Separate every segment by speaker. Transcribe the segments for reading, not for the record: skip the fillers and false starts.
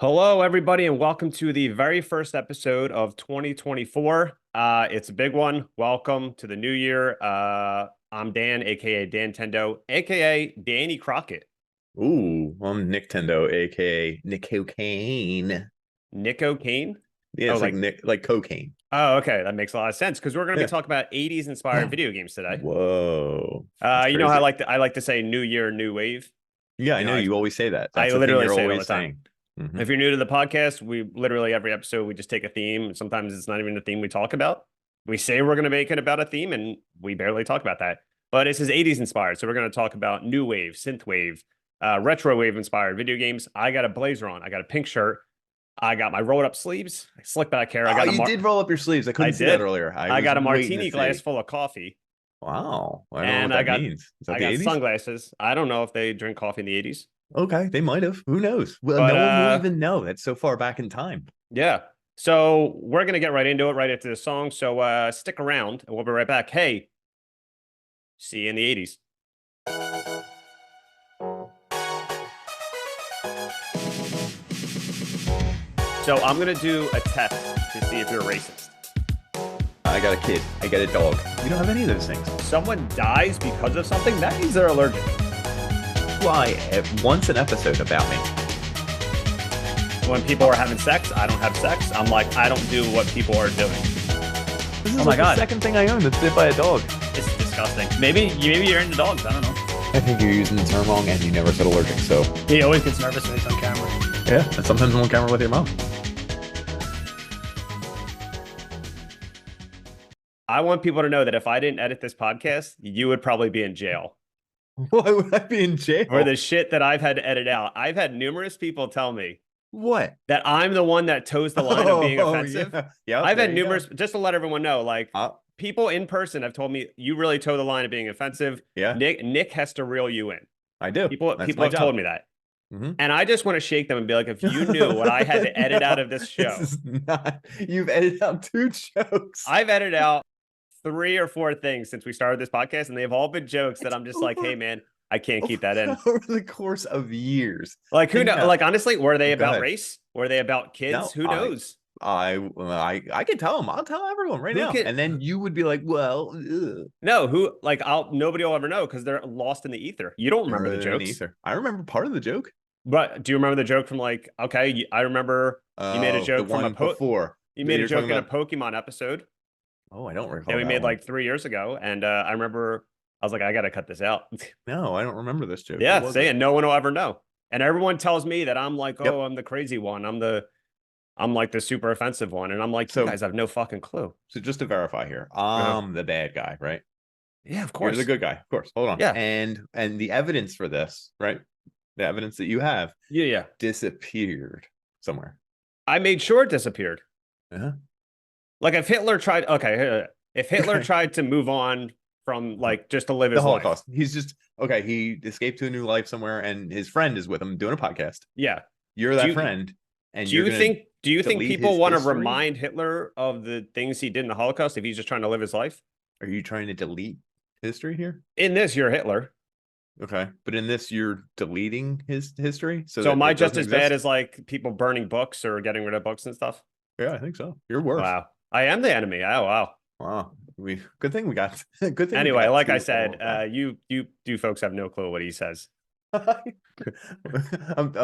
Speaker 1: Hello, everybody, and welcome to the very first episode of 2024. It's a big one. Welcome to the new year. I'm Dan, aka Dan Tendo, aka Danny Crockett.
Speaker 2: Ooh, I'm Nick Tendo, aka Nick Cocaine.
Speaker 1: Nico Kane.
Speaker 2: Yeah,
Speaker 1: Oh,
Speaker 2: it's like
Speaker 1: like,
Speaker 2: Nick, like cocaine.
Speaker 1: oh, okay. That makes a lot of sense because we're going to be
Speaker 2: Yeah.
Speaker 1: talking about 80s inspired video games today.
Speaker 2: Whoa, that's
Speaker 1: You know how
Speaker 2: crazy.
Speaker 1: I like to say new year, new wave.
Speaker 2: Yeah, I
Speaker 1: You know,
Speaker 2: know you always say that.
Speaker 1: I
Speaker 2: That's the thing
Speaker 1: literally
Speaker 2: you're
Speaker 1: say it all the
Speaker 2: always
Speaker 1: time.
Speaker 2: saying. Hmm.
Speaker 1: If you're new to the podcast, we literally every episode we just take a theme. Sometimes it's not even the theme we talk about. We say we're going to make it about a theme, and we barely talk about that. But this is 80s inspired, so we're going to talk about new wave, synthwave, retro wave inspired video games. I got a blazer on. I got a pink shirt. I got my rolled up sleeves, slick back hair.
Speaker 2: Oh, you did roll up your sleeves. I
Speaker 1: I
Speaker 2: couldn't see that
Speaker 1: did.
Speaker 2: earlier. I
Speaker 1: I
Speaker 2: was
Speaker 1: got a
Speaker 2: waiting to
Speaker 1: martini glass
Speaker 2: see.
Speaker 1: full of coffee,
Speaker 2: Wow, I don't know what
Speaker 1: and
Speaker 2: that means. Is that
Speaker 1: I
Speaker 2: the
Speaker 1: got
Speaker 2: 80s?
Speaker 1: sunglasses. I don't know if they drink coffee in the 80s,
Speaker 2: Okay, they might have. Who knows? Well,
Speaker 1: but
Speaker 2: no one will even know. That's so far back in time.
Speaker 1: yeah. So we're gonna get right into it right after the song. So stick around and we'll be right back. Hey, see you in the 80s. So I'm gonna do a test to see if you're racist.
Speaker 2: I got a kid. I got a dog. You don't have any of those things.
Speaker 1: Someone dies because of something, that means they're allergic.
Speaker 2: Why? Once an episode about me.
Speaker 1: When people are having sex, I don't have sex. I'm like, I don't do what people are doing.
Speaker 2: This is
Speaker 1: Oh my
Speaker 2: like
Speaker 1: God.
Speaker 2: the second thing I own that's bit by a dog.
Speaker 1: It's disgusting. Maybe you're into dogs. I don't know.
Speaker 2: I think you're using the term wrong, and you never said allergic. So
Speaker 3: He always gets nervous when he's on camera.
Speaker 2: yeah, and sometimes I'm on camera with your mom.
Speaker 1: I want people to know that if I didn't edit this podcast, you would probably be in jail
Speaker 2: Why would I be in jail?
Speaker 1: for the shit that I've had to edit out. I've had numerous people tell me
Speaker 2: What?
Speaker 1: that I'm the one that toes the line of being offensive.
Speaker 2: Yeah.
Speaker 1: I've
Speaker 2: there
Speaker 1: had
Speaker 2: you go.
Speaker 1: numerous, just to let everyone know, like
Speaker 2: Uh,
Speaker 1: people in person have told me you really toe the line of being offensive.
Speaker 2: yeah,
Speaker 1: Nick has to reel you in.
Speaker 2: I do.
Speaker 1: People
Speaker 2: That's
Speaker 1: people
Speaker 2: my
Speaker 1: have
Speaker 2: job.
Speaker 1: told me that.
Speaker 2: Mhm.
Speaker 1: And I just want to shake them and be like, if you knew what I had to edit out of this show,
Speaker 2: This is not. You've edited out 2 jokes.
Speaker 1: I've edited out 3 or 4 things since we started this podcast, and they've all been jokes that I'm just like, hey man, I can't keep that in.
Speaker 2: Over the course of years.
Speaker 1: Like who
Speaker 2: And
Speaker 1: knows?
Speaker 2: no,
Speaker 1: Like honestly, were they
Speaker 2: go
Speaker 1: about
Speaker 2: ahead.
Speaker 1: race? Were they about kids?
Speaker 2: No,
Speaker 1: Who knows?
Speaker 2: I can tell them. I'll tell everyone right
Speaker 1: Who
Speaker 2: now,
Speaker 1: can-
Speaker 2: and then you would be like, "Well, ugh."
Speaker 1: No, who like nobody will ever know because they're lost in the ether. You don't remember the
Speaker 2: They're in
Speaker 1: jokes.
Speaker 2: ether. I remember part of the joke.
Speaker 1: But do you remember the joke from like, okay, I remember you made a
Speaker 2: The
Speaker 1: joke from
Speaker 2: one before.
Speaker 1: you made a
Speaker 2: You're
Speaker 1: joke
Speaker 2: talking
Speaker 1: in a
Speaker 2: about-
Speaker 1: Pokemon episode
Speaker 2: Oh, I don't recall
Speaker 1: that we
Speaker 2: that
Speaker 1: made
Speaker 2: one.
Speaker 1: like 3 years ago. And I remember I was like, I gotta cut this out.
Speaker 2: No, I don't remember this joke.
Speaker 1: Yeah,
Speaker 2: What was
Speaker 1: saying
Speaker 2: it?
Speaker 1: no one will ever know. And everyone tells me that I'm like,
Speaker 2: Yep.
Speaker 1: oh, I'm the crazy one. I'm like the super offensive one. And I'm like,
Speaker 2: So-
Speaker 1: you guys have no fucking clue.
Speaker 2: So just to verify here,
Speaker 1: Uh-huh.
Speaker 2: I'm the bad guy, right?
Speaker 1: Yeah, of
Speaker 2: You're
Speaker 1: course.
Speaker 2: the good guy, of course. Hold on.
Speaker 1: Yeah.
Speaker 2: And the evidence for this, right? The evidence that you have
Speaker 1: Yeah.
Speaker 2: disappeared somewhere.
Speaker 1: I made sure it disappeared.
Speaker 2: Uh-huh.
Speaker 1: Like if Hitler tried, okay, if Hitler tried to move on from like just to live
Speaker 2: The
Speaker 1: his life.
Speaker 2: Holocaust. He's just okay. He escaped to a new life somewhere, and his friend is with him doing a podcast.
Speaker 1: Yeah.
Speaker 2: You're that
Speaker 1: you-
Speaker 2: friend, and
Speaker 1: Do
Speaker 2: you're
Speaker 1: you
Speaker 2: gonna
Speaker 1: think
Speaker 2: delete
Speaker 1: people
Speaker 2: his
Speaker 1: want to
Speaker 2: history?
Speaker 1: remind Hitler of the things he did in the Holocaust if he's just trying to live his life?
Speaker 2: Are you trying to delete history here?
Speaker 1: In this, you're Hitler.
Speaker 2: Okay, but in this, you're deleting his history.
Speaker 1: So
Speaker 2: that
Speaker 1: am I
Speaker 2: it
Speaker 1: just
Speaker 2: doesn't
Speaker 1: as bad
Speaker 2: exist?
Speaker 1: as like people burning books or getting rid of books and stuff?
Speaker 2: Yeah, I think so. You're worse.
Speaker 1: Wow. I am the enemy. Oh wow.
Speaker 2: Wow. Good thing we got. Good thing. we
Speaker 1: Anyway,
Speaker 2: got
Speaker 1: like
Speaker 2: to
Speaker 1: I
Speaker 2: all
Speaker 1: said,
Speaker 2: of
Speaker 1: you folks have no clue what he says.
Speaker 2: that.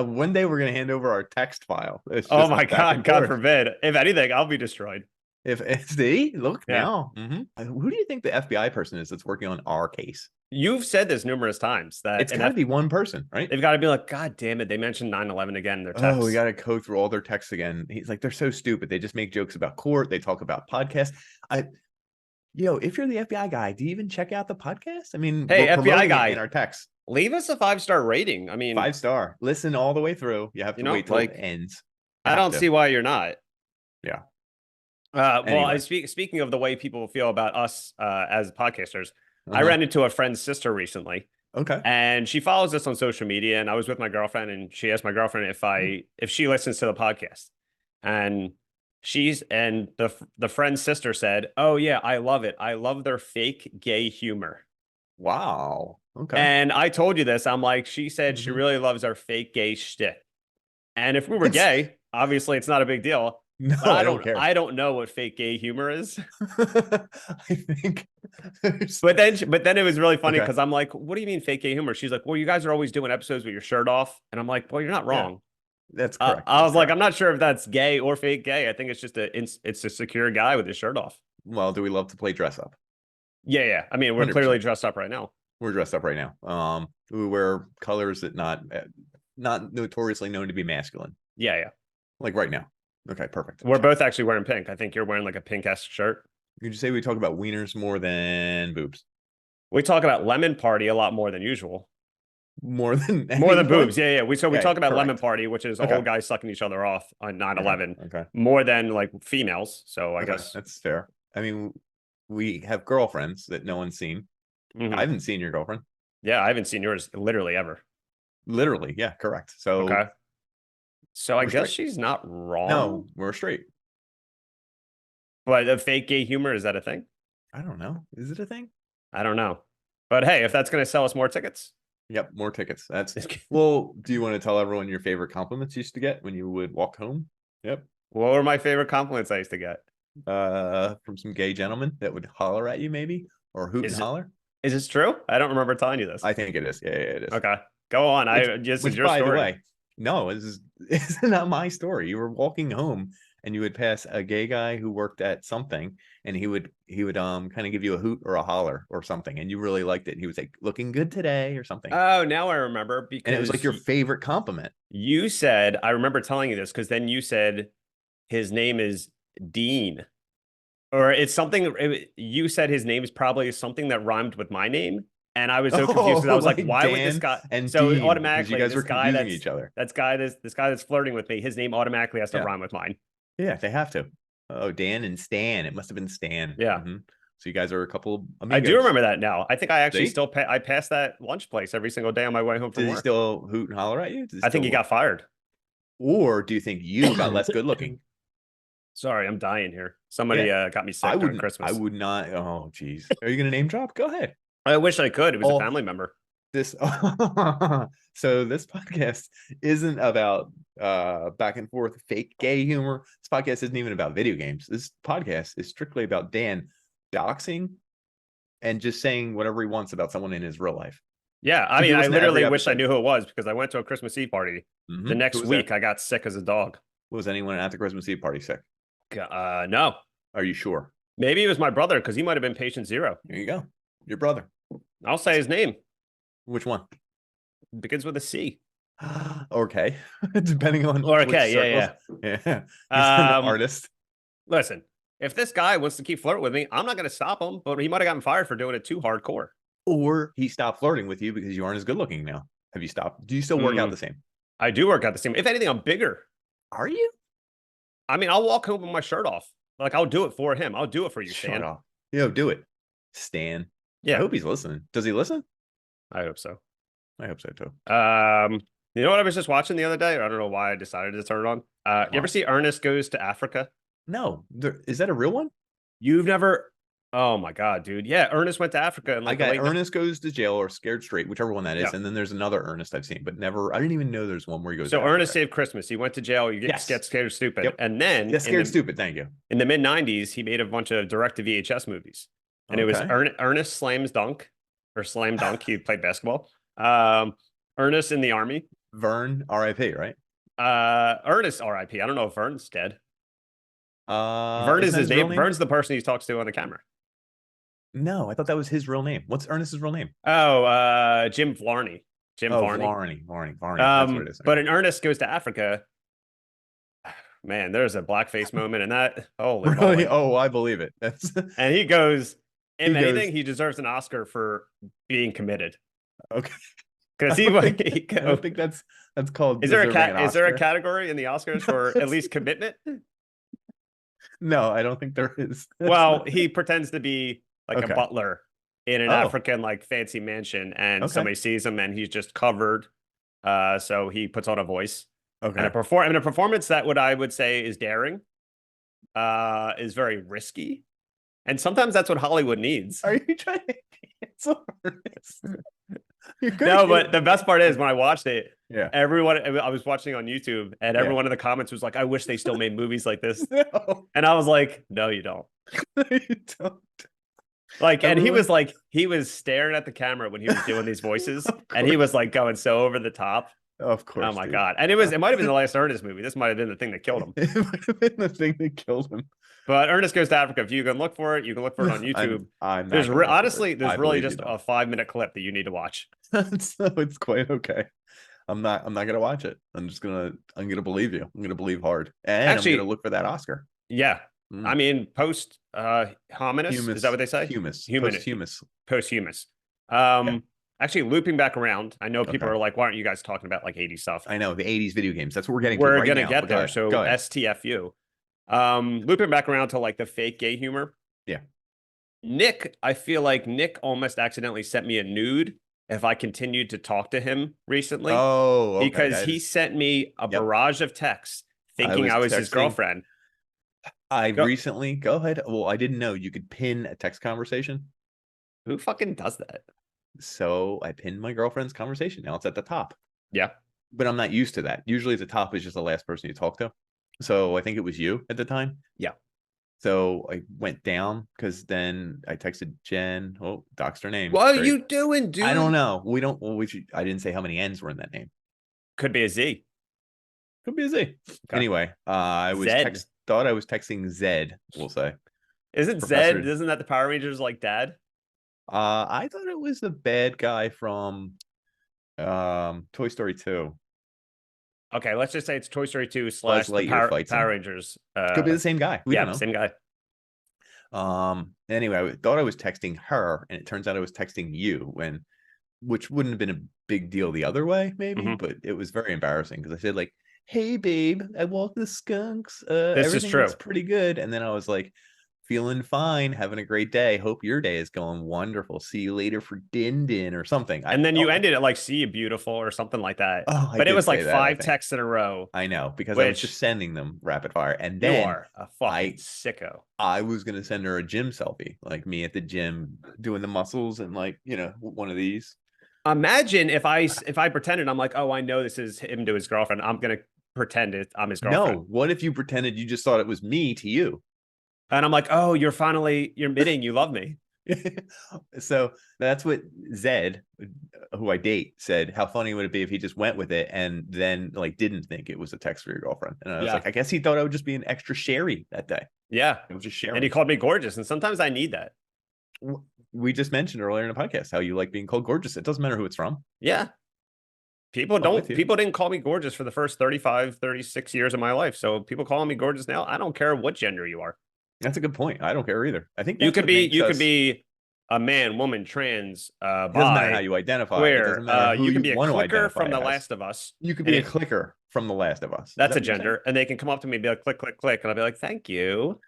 Speaker 2: One day we're gonna hand over our text file. It's
Speaker 1: Oh
Speaker 2: just
Speaker 1: my
Speaker 2: back
Speaker 1: God,
Speaker 2: and
Speaker 1: God
Speaker 2: forth.
Speaker 1: forbid. If anything, I'll be destroyed.
Speaker 2: If see, look
Speaker 1: Yeah.
Speaker 2: now. Who do you think the FBI person is that's working on our case?
Speaker 1: You've said this numerous times that
Speaker 2: It's got to be one person, right?
Speaker 1: they've got to be like, God damn it, they mentioned 9/11 again in their text.
Speaker 2: Oh, we got to go through all their texts again. He's like, they're so stupid. They just make jokes about court. They talk about podcasts. If you're the FBI guy, do you even check out the podcast? I mean,
Speaker 1: Hey,
Speaker 2: we're
Speaker 1: FBI
Speaker 2: promoting it
Speaker 1: guy.
Speaker 2: in our text.
Speaker 1: Leave us a 5-star rating. I mean,
Speaker 2: 5-star. Listen all the way through. You have to
Speaker 1: You know,
Speaker 2: wait till
Speaker 1: like,
Speaker 2: it ends.
Speaker 1: I don't see why you're not.
Speaker 2: Yeah.
Speaker 1: Well,
Speaker 2: Anyway.
Speaker 1: speaking of the way people feel about us as podcasters, I
Speaker 2: Uh-huh.
Speaker 1: ran into a friend's sister recently,
Speaker 2: Okay.
Speaker 1: and she follows us on social media. And I was with my girlfriend, and she asked my girlfriend if she listens to the podcast, and the friend's sister said, "Oh yeah, I love it. I love their fake gay humor."
Speaker 2: Wow. Okay.
Speaker 1: And I told you this. I'm like, she said she
Speaker 2: Mhm.
Speaker 1: really loves our fake gay shtick. And if we were gay, obviously it's not a big deal.
Speaker 2: No,
Speaker 1: But
Speaker 2: I don't care.
Speaker 1: I don't know what fake gay humor is.
Speaker 2: I think.
Speaker 1: But then it was really funny
Speaker 2: Okay.
Speaker 1: because I'm like, what do you mean fake gay humor? She's like, well, you guys are always doing episodes with your shirt off. And I'm like, well, you're not wrong.
Speaker 2: That's correct.
Speaker 1: I was
Speaker 2: That's
Speaker 1: like,
Speaker 2: correct.
Speaker 1: I'm not sure if that's gay or fake gay. I think it's just it's a secure guy with his shirt off.
Speaker 2: Well, do we love to play dress up?
Speaker 1: Yeah. I mean, we're
Speaker 2: 100%.
Speaker 1: clearly dressed up right now.
Speaker 2: We're dressed up right now. We wear colors that not notoriously known to be masculine.
Speaker 1: Yeah.
Speaker 2: Like right now. Okay, perfect.
Speaker 1: We're both actually wearing pink. I think you're wearing like a pink-esque shirt.
Speaker 2: Could you say we talk about wieners more than boobs?
Speaker 1: We talk about lemon party a lot more than usual.
Speaker 2: More than
Speaker 1: boobs. Yeah. We talk about
Speaker 2: correct.
Speaker 1: lemon party, which is old guys sucking each other off on 9/11.
Speaker 2: Okay.
Speaker 1: More than like females. So I guess
Speaker 2: that's fair. I mean, we have girlfriends that no one's seen.
Speaker 1: Mhm.
Speaker 2: I haven't seen your girlfriend.
Speaker 1: Yeah, I haven't seen yours literally ever.
Speaker 2: Literally, yeah, correct. So
Speaker 1: okay. So I
Speaker 2: We're
Speaker 1: guess
Speaker 2: straight.
Speaker 1: she's not wrong.
Speaker 2: No, we're straight.
Speaker 1: But the fake gay humor, is that a thing?
Speaker 2: I don't know. Is it a thing?
Speaker 1: I don't know. But hey, if that's going to sell us more tickets.
Speaker 2: Yep, more tickets. That's well, do you want to tell everyone your favorite compliments you used to get when you would walk home? Yep.
Speaker 1: What were my favorite compliments I used to get?
Speaker 2: From some gay gentlemen that would holler at you, maybe, or hoot and holler.
Speaker 1: Is this true? I don't remember telling you this.
Speaker 2: I think it is. Yeah, it is.
Speaker 1: Okay. Go on. This is your
Speaker 2: by
Speaker 1: story.
Speaker 2: the way, no, it's not my story. You were walking home and you would pass a gay guy who worked at something, and he would kind of give you a hoot or a holler or something, and you really liked it. He was like, looking good today or something.
Speaker 1: Oh, now I remember, because
Speaker 2: and it was like your favorite compliment.
Speaker 1: You said, I remember telling you this because then you said his name is Dean. Or it's something, you said his name is probably something that rhymed with my name. And I was so confused because I was like, why would this guy?
Speaker 2: And
Speaker 1: so
Speaker 2: Dean,
Speaker 1: automatically,
Speaker 2: you guys
Speaker 1: this
Speaker 2: were
Speaker 1: guy
Speaker 2: confusing each other.
Speaker 1: this guy that's flirting with me, his name automatically has to rhyme with mine.
Speaker 2: Yeah, they have to. Oh, Dan and Stan. It must have been Stan.
Speaker 1: Yeah.
Speaker 2: So you guys are a couple amigos.
Speaker 1: I do remember that now. I think I actually I passed that lunch place every single day on my way home from
Speaker 2: work. Did he still hoot and holler at you?
Speaker 1: I think he got fired.
Speaker 2: Or do you think you got less good looking?
Speaker 1: Sorry, I'm dying here. Somebody got me sick during Christmas.
Speaker 2: I would not. Oh, geez. Are you going to name drop? Go ahead.
Speaker 1: I wish I could. It was a family member.
Speaker 2: So this podcast isn't about back and forth fake gay humor. This podcast isn't even about video games. This podcast is strictly about Dan doxing and just saying whatever he wants about someone in his real life.
Speaker 1: Yeah, I mean, I literally wish I knew who it was because I went to a Christmas Eve party. The next week, I got sick as a dog.
Speaker 2: Was anyone at the Christmas Eve party sick?
Speaker 1: No.
Speaker 2: Are you sure?
Speaker 1: Maybe it was my brother because he might have been patient zero.
Speaker 2: There you go. Your brother.
Speaker 1: I'll say his name.
Speaker 2: Which one?
Speaker 1: Begins with a C.
Speaker 2: Okay. Depending on
Speaker 1: yeah.
Speaker 2: He's an artist.
Speaker 1: Listen, if this guy wants to keep flirting with me, I'm not going to stop him, but he might have gotten fired for doing it too hardcore.
Speaker 2: Or he stopped flirting with you because you aren't as good looking now. Have you stopped? Do you still work out the same?
Speaker 1: I do work out the same. If anything, I'm bigger.
Speaker 2: Are you?
Speaker 1: I mean, I'll walk home with my shirt off. Like, I'll do it for him. I'll do it for you, Stan.
Speaker 2: Shut up. Do it. Stan.
Speaker 1: Yeah.
Speaker 2: I hope he's listening. Does he listen?
Speaker 1: I hope so.
Speaker 2: I hope so too.
Speaker 1: You know what I was just watching the other day? I don't know why I decided to turn it on. You ever see Ernest Goes to Africa?
Speaker 2: No. Is that a real one?
Speaker 1: You've never... Oh my God, dude. Yeah, Ernest went to Africa. And like
Speaker 2: I got Ernest Goes to Jail or Scared Straight, whichever one that is. Yeah. And then there's another Ernest I've seen, but never, I didn't even know there's one where he goes
Speaker 1: So Ernest Saved Christmas. He went to jail. You get scared stupid. Yep. And then...
Speaker 2: Scared Stupid, thank you.
Speaker 1: In the mid-90s, he made a bunch of direct-to-VHS movies. And it was Ernest Slams Dunk, or Slam Dunk. He played basketball. Ernest in the Army.
Speaker 2: Vern, R.I.P., right?
Speaker 1: Ernest, R.I.P. I don't know if Vern's dead.
Speaker 2: Vern
Speaker 1: is his name. Vern's the person he talks to on the camera.
Speaker 2: No, I thought that was his real name. What's Ernest's real name?
Speaker 1: Oh, Jim Varney.
Speaker 2: Varney. That's what it is.
Speaker 1: But in Ernest Goes to Africa, man, there's a blackface moment in that. Holy
Speaker 2: really? Moly. Oh, I believe it. That's
Speaker 1: and he goes, if anything, he deserves an Oscar for being committed.
Speaker 2: Okay.
Speaker 1: Because
Speaker 2: I don't think that's called.
Speaker 1: Is there a category in the Oscars for at least commitment?
Speaker 2: No, I don't think there is.
Speaker 1: Well, he pretends to be like a butler in an African like fancy mansion, and somebody sees him and he's just covered. So he puts on a voice.
Speaker 2: Okay.
Speaker 1: And a performance that what I would say is daring, is very risky. And sometimes that's what Hollywood needs.
Speaker 2: Are you trying to cancel Ernest? You're gonna
Speaker 1: No,
Speaker 2: get-
Speaker 1: but the best part is when I watched it,
Speaker 2: yeah.
Speaker 1: everyone, I was watching on YouTube and
Speaker 2: Yeah.
Speaker 1: everyone in the comments was like, I wish they still made movies like this.
Speaker 2: No,
Speaker 1: And I was like, no, you don't.
Speaker 2: you don't.
Speaker 1: Like, and
Speaker 2: Everyone-
Speaker 1: he was staring at the camera when he was doing these voices,
Speaker 2: Of
Speaker 1: and he
Speaker 2: course.
Speaker 1: was like going so over the top.
Speaker 2: Of course.
Speaker 1: Oh my
Speaker 2: dude.
Speaker 1: God. And it might have been the last Ernest movie. This might have been the thing that killed him.
Speaker 2: It might have been the thing that killed him.
Speaker 1: But Ernest Goes to Africa. If you can look for it, you can look for it on YouTube.
Speaker 2: I'm not
Speaker 1: There's
Speaker 2: gonna look for
Speaker 1: honestly,
Speaker 2: it.
Speaker 1: there's
Speaker 2: I
Speaker 1: really
Speaker 2: believe you
Speaker 1: just
Speaker 2: don't.
Speaker 1: a 5-minute clip that you need to watch.
Speaker 2: So it's quite okay. I'm not gonna watch it. I'm gonna believe you. I'm gonna believe hard. And
Speaker 1: Actually-
Speaker 2: I'm gonna look for that Oscar.
Speaker 1: Yeah.
Speaker 2: Mm.
Speaker 1: I mean, post hominis, is that what they say?
Speaker 2: Humus.
Speaker 1: Human-
Speaker 2: Post-humus.
Speaker 1: Posthumous.
Speaker 2: Yeah.
Speaker 1: Actually looping back around. I know people
Speaker 2: Okay.
Speaker 1: are like, why aren't you guys talking about like 80s stuff?
Speaker 2: I know the 80s video games. That's what we're getting
Speaker 1: We're
Speaker 2: to right
Speaker 1: gonna
Speaker 2: now,
Speaker 1: get
Speaker 2: but go
Speaker 1: there.
Speaker 2: ahead.
Speaker 1: So
Speaker 2: Go ahead.
Speaker 1: STFU. Looping back around to like the fake gay humor.
Speaker 2: Yeah.
Speaker 1: Nick, I feel like Nick almost accidentally sent me a nude if I continued to talk to him recently.
Speaker 2: Oh, okay.
Speaker 1: Because
Speaker 2: that
Speaker 1: he
Speaker 2: is-
Speaker 1: sent me a barrage of texts thinking
Speaker 2: was
Speaker 1: I was his
Speaker 2: texting-
Speaker 1: girlfriend.
Speaker 2: I
Speaker 1: Go-
Speaker 2: recently go ahead. Well, I didn't know you could pin a text conversation.
Speaker 1: Who fucking does that?
Speaker 2: So I pinned my girlfriend's conversation. Now it's at the top.
Speaker 1: Yeah.
Speaker 2: But I'm not used to that. Usually the top is just the last person you talk to. So I think it was you at the time.
Speaker 1: Yeah.
Speaker 2: So I went down because then I texted Jen. Oh, doxed her name.
Speaker 1: What are
Speaker 2: Great.
Speaker 1: you doing, dude?
Speaker 2: I don't know. We don't. Well, I didn't say how many N's were in that name.
Speaker 1: Could be a Z.
Speaker 2: Could be a Z. Anyway, I was
Speaker 1: Zed.
Speaker 2: thought I was texting Zed. We'll say.
Speaker 1: Isn't
Speaker 2: Professor-
Speaker 1: Zed, isn't that the Power Rangers like dad?
Speaker 2: I thought it was the bad guy from Toy Story 2.
Speaker 1: Okay, let's just say it's Toy Story 2 slash the
Speaker 2: Lightyear fights him.
Speaker 1: Power Rangers.
Speaker 2: Could be the same guy. We
Speaker 1: yeah,
Speaker 2: don't know.
Speaker 1: same guy.
Speaker 2: Anyway, I thought I was texting her, and it turns out I was texting you, which wouldn't have been a big deal the other way, maybe,
Speaker 1: Mhm.
Speaker 2: but it was very embarrassing because I said like, "Hey, babe, I walked the skunks.
Speaker 1: This is
Speaker 2: Everything
Speaker 1: true.
Speaker 2: looks pretty good," and then I was like, "Feeling fine, having a great day. Hope your day is going wonderful. See you later for din or something."
Speaker 1: And then you ended it like "See you beautiful" or something like that.
Speaker 2: Oh, I
Speaker 1: but it
Speaker 2: did
Speaker 1: was like
Speaker 2: say that, I
Speaker 1: 5
Speaker 2: think.
Speaker 1: texts in a row.
Speaker 2: I know because I was
Speaker 1: Which-
Speaker 2: just sending them rapid fire, and
Speaker 1: You
Speaker 2: then
Speaker 1: are a fucking sicko.
Speaker 2: I was gonna send her a gym selfie, like me at the gym doing the muscles and like one of these.
Speaker 1: Imagine if I pretended I'm like, oh, I know this is him to his girlfriend. I'm gonna pretend I'm his girlfriend.
Speaker 2: No, what if you pretended you just thought it was me to you?
Speaker 1: And I'm like, oh, you're admitting you love me.
Speaker 2: So that's what Zed, who I date, said. How funny would it be if he just went with it and then like didn't think it was a text for your girlfriend? And I was
Speaker 1: Yeah.
Speaker 2: like, I guess he thought I would just be an extra sherry that day.
Speaker 1: Yeah.
Speaker 2: It was just sharing.
Speaker 1: And he called me gorgeous. And sometimes I need that.
Speaker 2: We just mentioned earlier in the podcast how you like being called gorgeous. It doesn't matter who it's from.
Speaker 1: Yeah. People
Speaker 2: with you.
Speaker 1: didn't call me gorgeous for the first 35, 36 years of my life. So people calling me gorgeous now, I don't care what gender you are.
Speaker 2: That's a good point. I don't care either. I think
Speaker 1: You
Speaker 2: that's
Speaker 1: could
Speaker 2: what
Speaker 1: be
Speaker 2: makes
Speaker 1: you
Speaker 2: us-
Speaker 1: could be a man, woman, trans,
Speaker 2: It doesn't matter how
Speaker 1: bi,
Speaker 2: you identify. It
Speaker 1: queer.
Speaker 2: doesn't matter who
Speaker 1: You could be a
Speaker 2: want to
Speaker 1: clicker from
Speaker 2: identify
Speaker 1: The
Speaker 2: as.
Speaker 1: Last of Us.
Speaker 2: You could
Speaker 1: and
Speaker 2: be a
Speaker 1: it-
Speaker 2: clicker from The Last of Us. Is
Speaker 1: That's
Speaker 2: that
Speaker 1: a
Speaker 2: what you're saying?
Speaker 1: gender. And they can come up to me and be like, click, click, click. And I'll be like, thank you.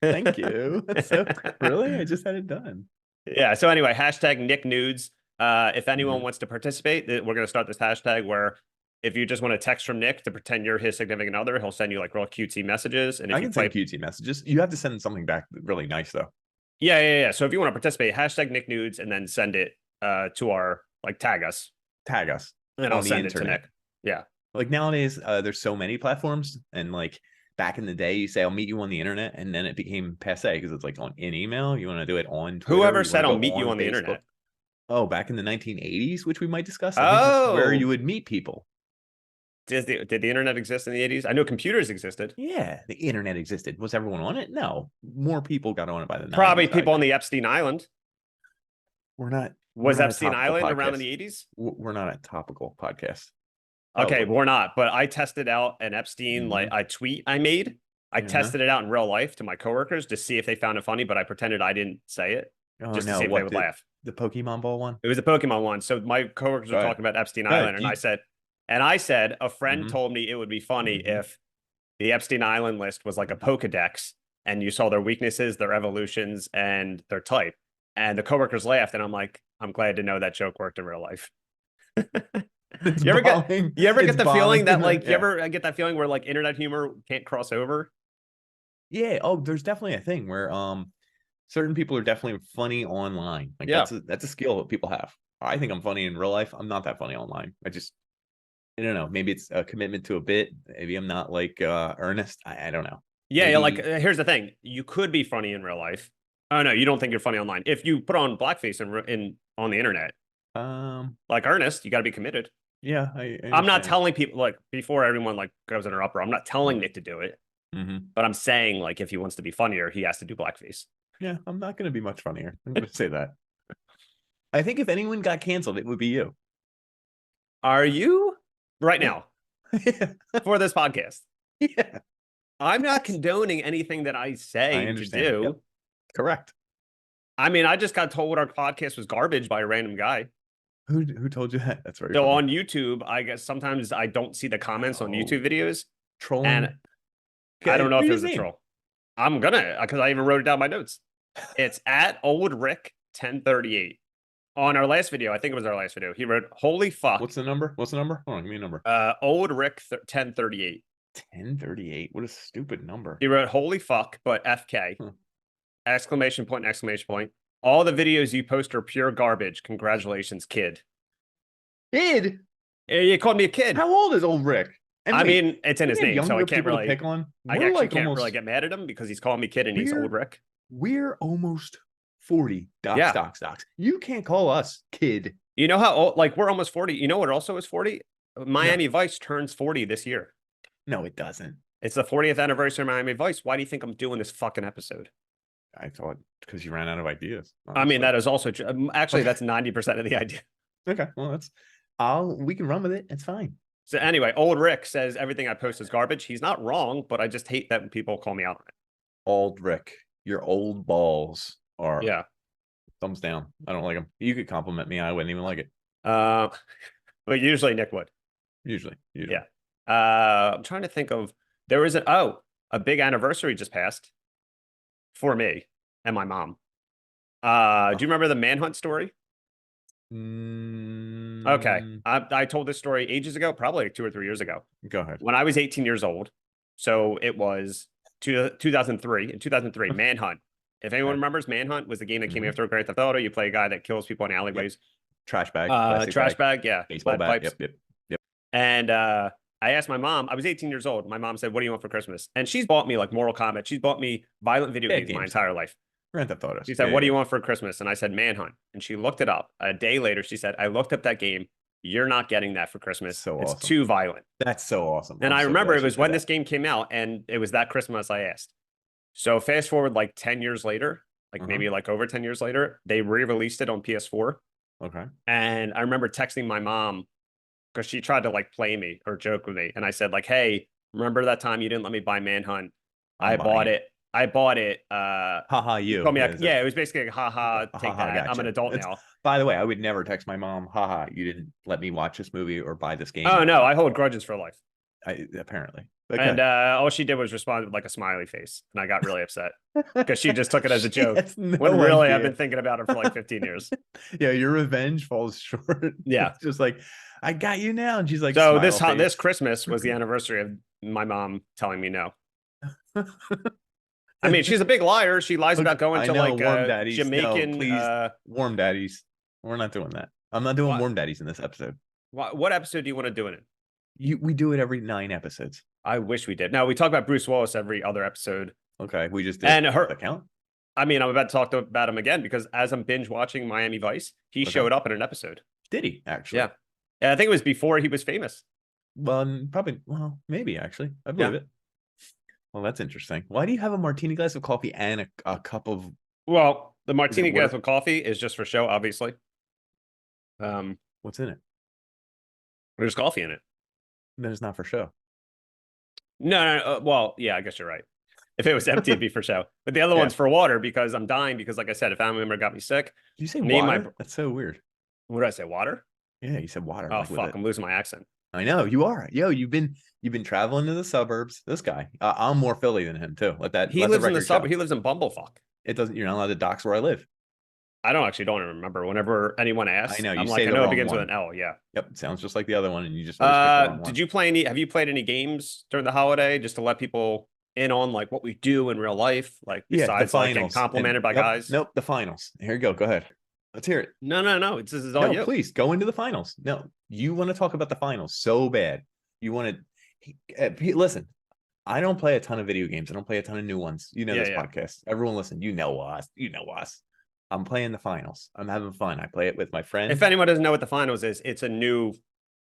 Speaker 2: Thank you. That's so really, I just had it done.
Speaker 1: Yeah. So anyway, hashtag Nick Nudes. If anyone
Speaker 2: Mhm.
Speaker 1: wants to participate, we're going to start this hashtag where if you just want to text from Nick to pretend you're his significant other, he'll send you like real cutesy messages. And if
Speaker 2: I
Speaker 1: you
Speaker 2: can
Speaker 1: play,
Speaker 2: send cutesy messages. You have to send something back really nice though.
Speaker 1: yeah. So if you want to participate, hashtag Nick Nudes and then send it to our tag us,
Speaker 2: Tag us.
Speaker 1: and
Speaker 2: On
Speaker 1: I'll
Speaker 2: the
Speaker 1: send it to
Speaker 2: internet.
Speaker 1: Nick. Yeah.
Speaker 2: Like nowadays, there's so many platforms, and like back in the day, you say I'll meet you on the internet, and then it became passe because it's like on in email. You want to do it on Twitter,
Speaker 1: Whoever
Speaker 2: you
Speaker 1: said
Speaker 2: wanna
Speaker 1: I'll
Speaker 2: go
Speaker 1: meet you on the
Speaker 2: Facebook.
Speaker 1: internet?
Speaker 2: Oh, back in the 1980s, which we might discuss. I think that's where
Speaker 1: Oh.
Speaker 2: you would meet people.
Speaker 1: Did the internet exist in the 80s? I know computers existed.
Speaker 2: Yeah, the internet existed. Was everyone on it? No, more people got on it by the 90s.
Speaker 1: Probably
Speaker 2: I
Speaker 1: people on
Speaker 2: think.
Speaker 1: the Epstein Island.
Speaker 2: We're not.
Speaker 1: Was
Speaker 2: we're not a
Speaker 1: Epstein
Speaker 2: topical
Speaker 1: Island around in
Speaker 2: podcast.
Speaker 1: the 80s?
Speaker 2: We're not a topical podcast.
Speaker 1: Okay,
Speaker 2: Oh,
Speaker 1: we're not. But I tested out an Epstein like a tweet I made. I
Speaker 2: Mhm.
Speaker 1: tested it out in real life to my coworkers to see if they found it funny, but I pretended I didn't say it
Speaker 2: oh,
Speaker 1: just to
Speaker 2: no,
Speaker 1: see if
Speaker 2: what,
Speaker 1: they would
Speaker 2: the,
Speaker 1: laugh.
Speaker 2: the Pokemon ball one?
Speaker 1: It was a Pokemon one. So my coworkers were
Speaker 2: Go ahead.
Speaker 1: talking about Epstein
Speaker 2: Go ahead.
Speaker 1: Island, and I said a friend
Speaker 2: Mhm.
Speaker 1: told me it would be funny
Speaker 2: Mhm.
Speaker 1: if the Epstein Island list was like a Pokedex and you saw their weaknesses, their evolutions, and their type. And the coworkers laughed, and I'm like, I'm glad to know that joke worked in real life.
Speaker 2: It's
Speaker 1: You ever get-
Speaker 2: bombing.
Speaker 1: You ever
Speaker 2: It's
Speaker 1: get the feeling that
Speaker 2: bombing.
Speaker 1: like you
Speaker 2: Yeah.
Speaker 1: ever get that feeling where like internet humor can't cross over?
Speaker 2: Yeah. Oh, there's definitely a thing where certain people are definitely funny online. Like
Speaker 1: Yeah.
Speaker 2: that's a skill that people have. I think I'm funny in real life. I'm not that funny online. I don't know. Maybe it's a commitment to a bit. Maybe I'm not like Ernest. I don't know.
Speaker 1: Yeah,
Speaker 2: Maybe,
Speaker 1: like here's the thing: you could be funny in real life. Oh no, you don't think you're funny online. If you put on blackface in on the internet, like Ernest, you got to be committed.
Speaker 2: yeah,
Speaker 1: I'm not
Speaker 2: understand.
Speaker 1: telling people like before everyone like goes in her upper. I'm not telling Nick to do it, but I'm saying like if he wants to be funnier, he has to do blackface.
Speaker 2: Yeah, I'm not going to be much funnier. I'm going to say that. I think if anyone got canceled, it would be you.
Speaker 1: Are you right
Speaker 2: Yeah.
Speaker 1: now
Speaker 2: Yeah.
Speaker 1: for this podcast?
Speaker 2: Yeah.
Speaker 1: I'm not condoning anything that I say
Speaker 2: I
Speaker 1: to
Speaker 2: understand.
Speaker 1: do.
Speaker 2: Yep. Correct.
Speaker 1: I mean, I just got told our podcast was garbage by a random guy.
Speaker 2: Who told you that? That's very
Speaker 1: So
Speaker 2: funny.
Speaker 1: on YouTube, I guess sometimes I don't see the comments on YouTube videos,
Speaker 2: Trolling.
Speaker 1: and I don't know if
Speaker 2: Read
Speaker 1: it
Speaker 2: his
Speaker 1: was a
Speaker 2: name.
Speaker 1: troll. I'm gonna because I even wrote it down in my notes. It's at Old Rick 1038. On our last video, I think it was our last video. He wrote, "Holy fuck!"
Speaker 2: What's the number? Hold on, give me a number.
Speaker 1: Old Rick 1038.
Speaker 2: 1038. What a stupid number.
Speaker 1: He wrote, "Holy fuck!" but FK.
Speaker 2: Huh.
Speaker 1: Exclamation point! Exclamation point! All the videos you post are pure garbage. Congratulations, kid.
Speaker 2: Kid?
Speaker 1: You called me a kid.
Speaker 2: How old is old Rick? And
Speaker 1: I
Speaker 2: wait,
Speaker 1: mean, it's in his
Speaker 2: we have
Speaker 1: name, so I
Speaker 2: younger
Speaker 1: can't
Speaker 2: people to
Speaker 1: really
Speaker 2: pick on.
Speaker 1: I
Speaker 2: We're
Speaker 1: actually
Speaker 2: like
Speaker 1: can't
Speaker 2: almost
Speaker 1: really get mad at him because he's calling me kid and he's old Rick.
Speaker 2: we're almost 40.
Speaker 1: Yeah.
Speaker 2: Docs. You can't call us kid.
Speaker 1: You know how old, like we're almost 40. You know what also is 40? Miami Vice turns 40 this year.
Speaker 2: No, it doesn't.
Speaker 1: It's the 40th anniversary of Miami Vice. Why do you think I'm doing this fucking episode?
Speaker 2: I thought because you ran out of ideas.
Speaker 1: I mean, that is also actually
Speaker 2: Okay.
Speaker 1: that's 90% of the idea.
Speaker 2: Okay, well we can run with it. It's fine.
Speaker 1: So anyway, old Rick says everything I post is garbage. He's not wrong, but I just hate that when people call me out on it.
Speaker 2: Old Rick, your old balls are thumbs down. I don't like them. You could compliment me. I wouldn't even like it.
Speaker 1: But usually Nick would.
Speaker 2: Usually.
Speaker 1: Yeah. I'm trying to think of there was a big anniversary just passed for me and my mom. Do you remember the manhunt story? Okay. I told this story ages ago, probably 2 or 3 years ago.
Speaker 2: Go ahead.
Speaker 1: When I was 18 years old. So it was 2003. In 2003, Manhunt. If anyone remembers, Manhunt was the game that came after Grand Theft Auto. You play a guy that kills people in alleyways.
Speaker 2: Trash bag.
Speaker 1: Trash bag, yeah.
Speaker 2: Baseball bat.
Speaker 1: Pipes.
Speaker 2: Yep.
Speaker 1: And I asked my mom, I was 18 years old. My mom said, "What do you want for Christmas?" And she's bought me like Mortal Kombat. She's bought me violent video games my entire life.
Speaker 2: Grand Theft Auto.
Speaker 1: She said, "What do you want for Christmas?" And I said, "Manhunt." And she looked it up. A day later, she said, "I looked up that game. You're not getting that for Christmas.
Speaker 2: So
Speaker 1: it's
Speaker 2: awesome.
Speaker 1: too violent."
Speaker 2: That's so awesome.
Speaker 1: And I remember it was when this game came out, and it was that Christmas I asked. So fast forward like 10 years later, like maybe like over 10 years later, they re-released it on PS4.
Speaker 2: Okay.
Speaker 1: And I remember texting my mom because she tried to like play me or joke with me. And I said, like, "Hey, remember that time you didn't let me buy Manhunt? I bought it.
Speaker 2: Haha, you.
Speaker 1: Told me it was basically like, haha, take that.
Speaker 2: Gotcha.
Speaker 1: I'm an adult now.
Speaker 2: By the way, I would never text my mom, haha, you didn't let me watch this movie or buy this game.
Speaker 1: Oh no, I hold grudges for life.
Speaker 2: Apparently.
Speaker 1: Okay. And all she did was respond with like a smiley face. And I got really upset because she just took it as a joke. When really I've been thinking about it for like 15 years.
Speaker 2: Yeah, your revenge falls short.
Speaker 1: Yeah.
Speaker 2: It's just like, I got you now. And she's like,
Speaker 1: so this Christmas was the anniversary of my mom telling me no. I mean, she's a big liar. She lies about going to like
Speaker 2: warm daddies.
Speaker 1: Jamaican.
Speaker 2: No, please, warm daddies. We're not doing that. I'm not doing warm daddies in this episode.
Speaker 1: What episode do you want to do it in?
Speaker 2: We do it every 9 episodes.
Speaker 1: I wish we did. No, we talk about Bruce Willis every other episode.
Speaker 2: Okay, we just did.
Speaker 1: And her
Speaker 2: account.
Speaker 1: I mean, I'm about to talk about him again because as I'm binge watching Miami Vice, he showed up in an episode.
Speaker 2: Did he actually?
Speaker 1: Yeah. I think it was before he was famous.
Speaker 2: Well, probably. Well, maybe actually. I believe it. Well, that's interesting. Why do you have a martini glass of coffee and a cup of?
Speaker 1: Well, the martini glass of coffee is just for show, obviously.
Speaker 2: What's in it?
Speaker 1: There's coffee in it.
Speaker 2: Then it's not for show.
Speaker 1: No. Well, yeah, I guess you're right. If it was empty, it'd be for show. But the other one's for water because I'm dying because, like I said, a family member got me sick.
Speaker 2: Did you say water? That's so weird.
Speaker 1: What did I say? Water?
Speaker 2: Yeah, you said water.
Speaker 1: Oh, fuck. I'm losing my accent.
Speaker 2: I know you are. Yo, you've been traveling to the suburbs. This guy, I'm more Philly than him too.
Speaker 1: He lives in the suburb. He lives in Bumblefuck.
Speaker 2: It doesn't. You're not allowed to dox where I live.
Speaker 1: I don't remember. Whenever anyone asks,
Speaker 2: I know
Speaker 1: I'm like, I know it begins with an L. Yeah.
Speaker 2: Yep. Sounds just like the other one, and you just.
Speaker 1: Did you play any? Have you played any games during the holiday just to let people in on like what we do in real life? Like besides like getting complimented by guys.
Speaker 2: Nope. The finals. Here you go. Go ahead. Let's hear it.
Speaker 1: No. This is all
Speaker 2: No,
Speaker 1: you.
Speaker 2: please go into the finals. No, you want to talk about the finals so bad. You want to listen. I don't play a ton of video games. I don't play a ton of new ones. You know
Speaker 1: Yeah,
Speaker 2: this
Speaker 1: yeah.
Speaker 2: podcast. Everyone listen. You know us. You know us. I'm playing the finals. I'm having fun. I play it with my friends.
Speaker 1: If anyone doesn't know what the finals is, it's a new.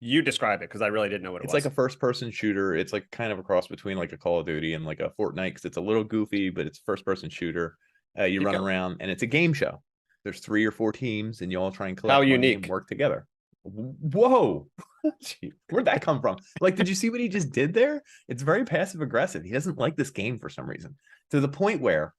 Speaker 1: You describe it because I really didn't know what it
Speaker 2: It's
Speaker 1: was.
Speaker 2: like a first-person shooter. It's like kind of a cross between like a Call of Duty and like a Fortnite because it's a little goofy, but it's first-person shooter. You
Speaker 1: Keep
Speaker 2: run
Speaker 1: going.
Speaker 2: around and it's a game show. There's 3 or 4 teams, and you all try and
Speaker 1: How
Speaker 2: collect money and
Speaker 1: unique.
Speaker 2: work together. Whoa, Gee, where'd that come from? Like, did you see what he just did there? It's very passive aggressive. He doesn't like this game for some reason, to the point where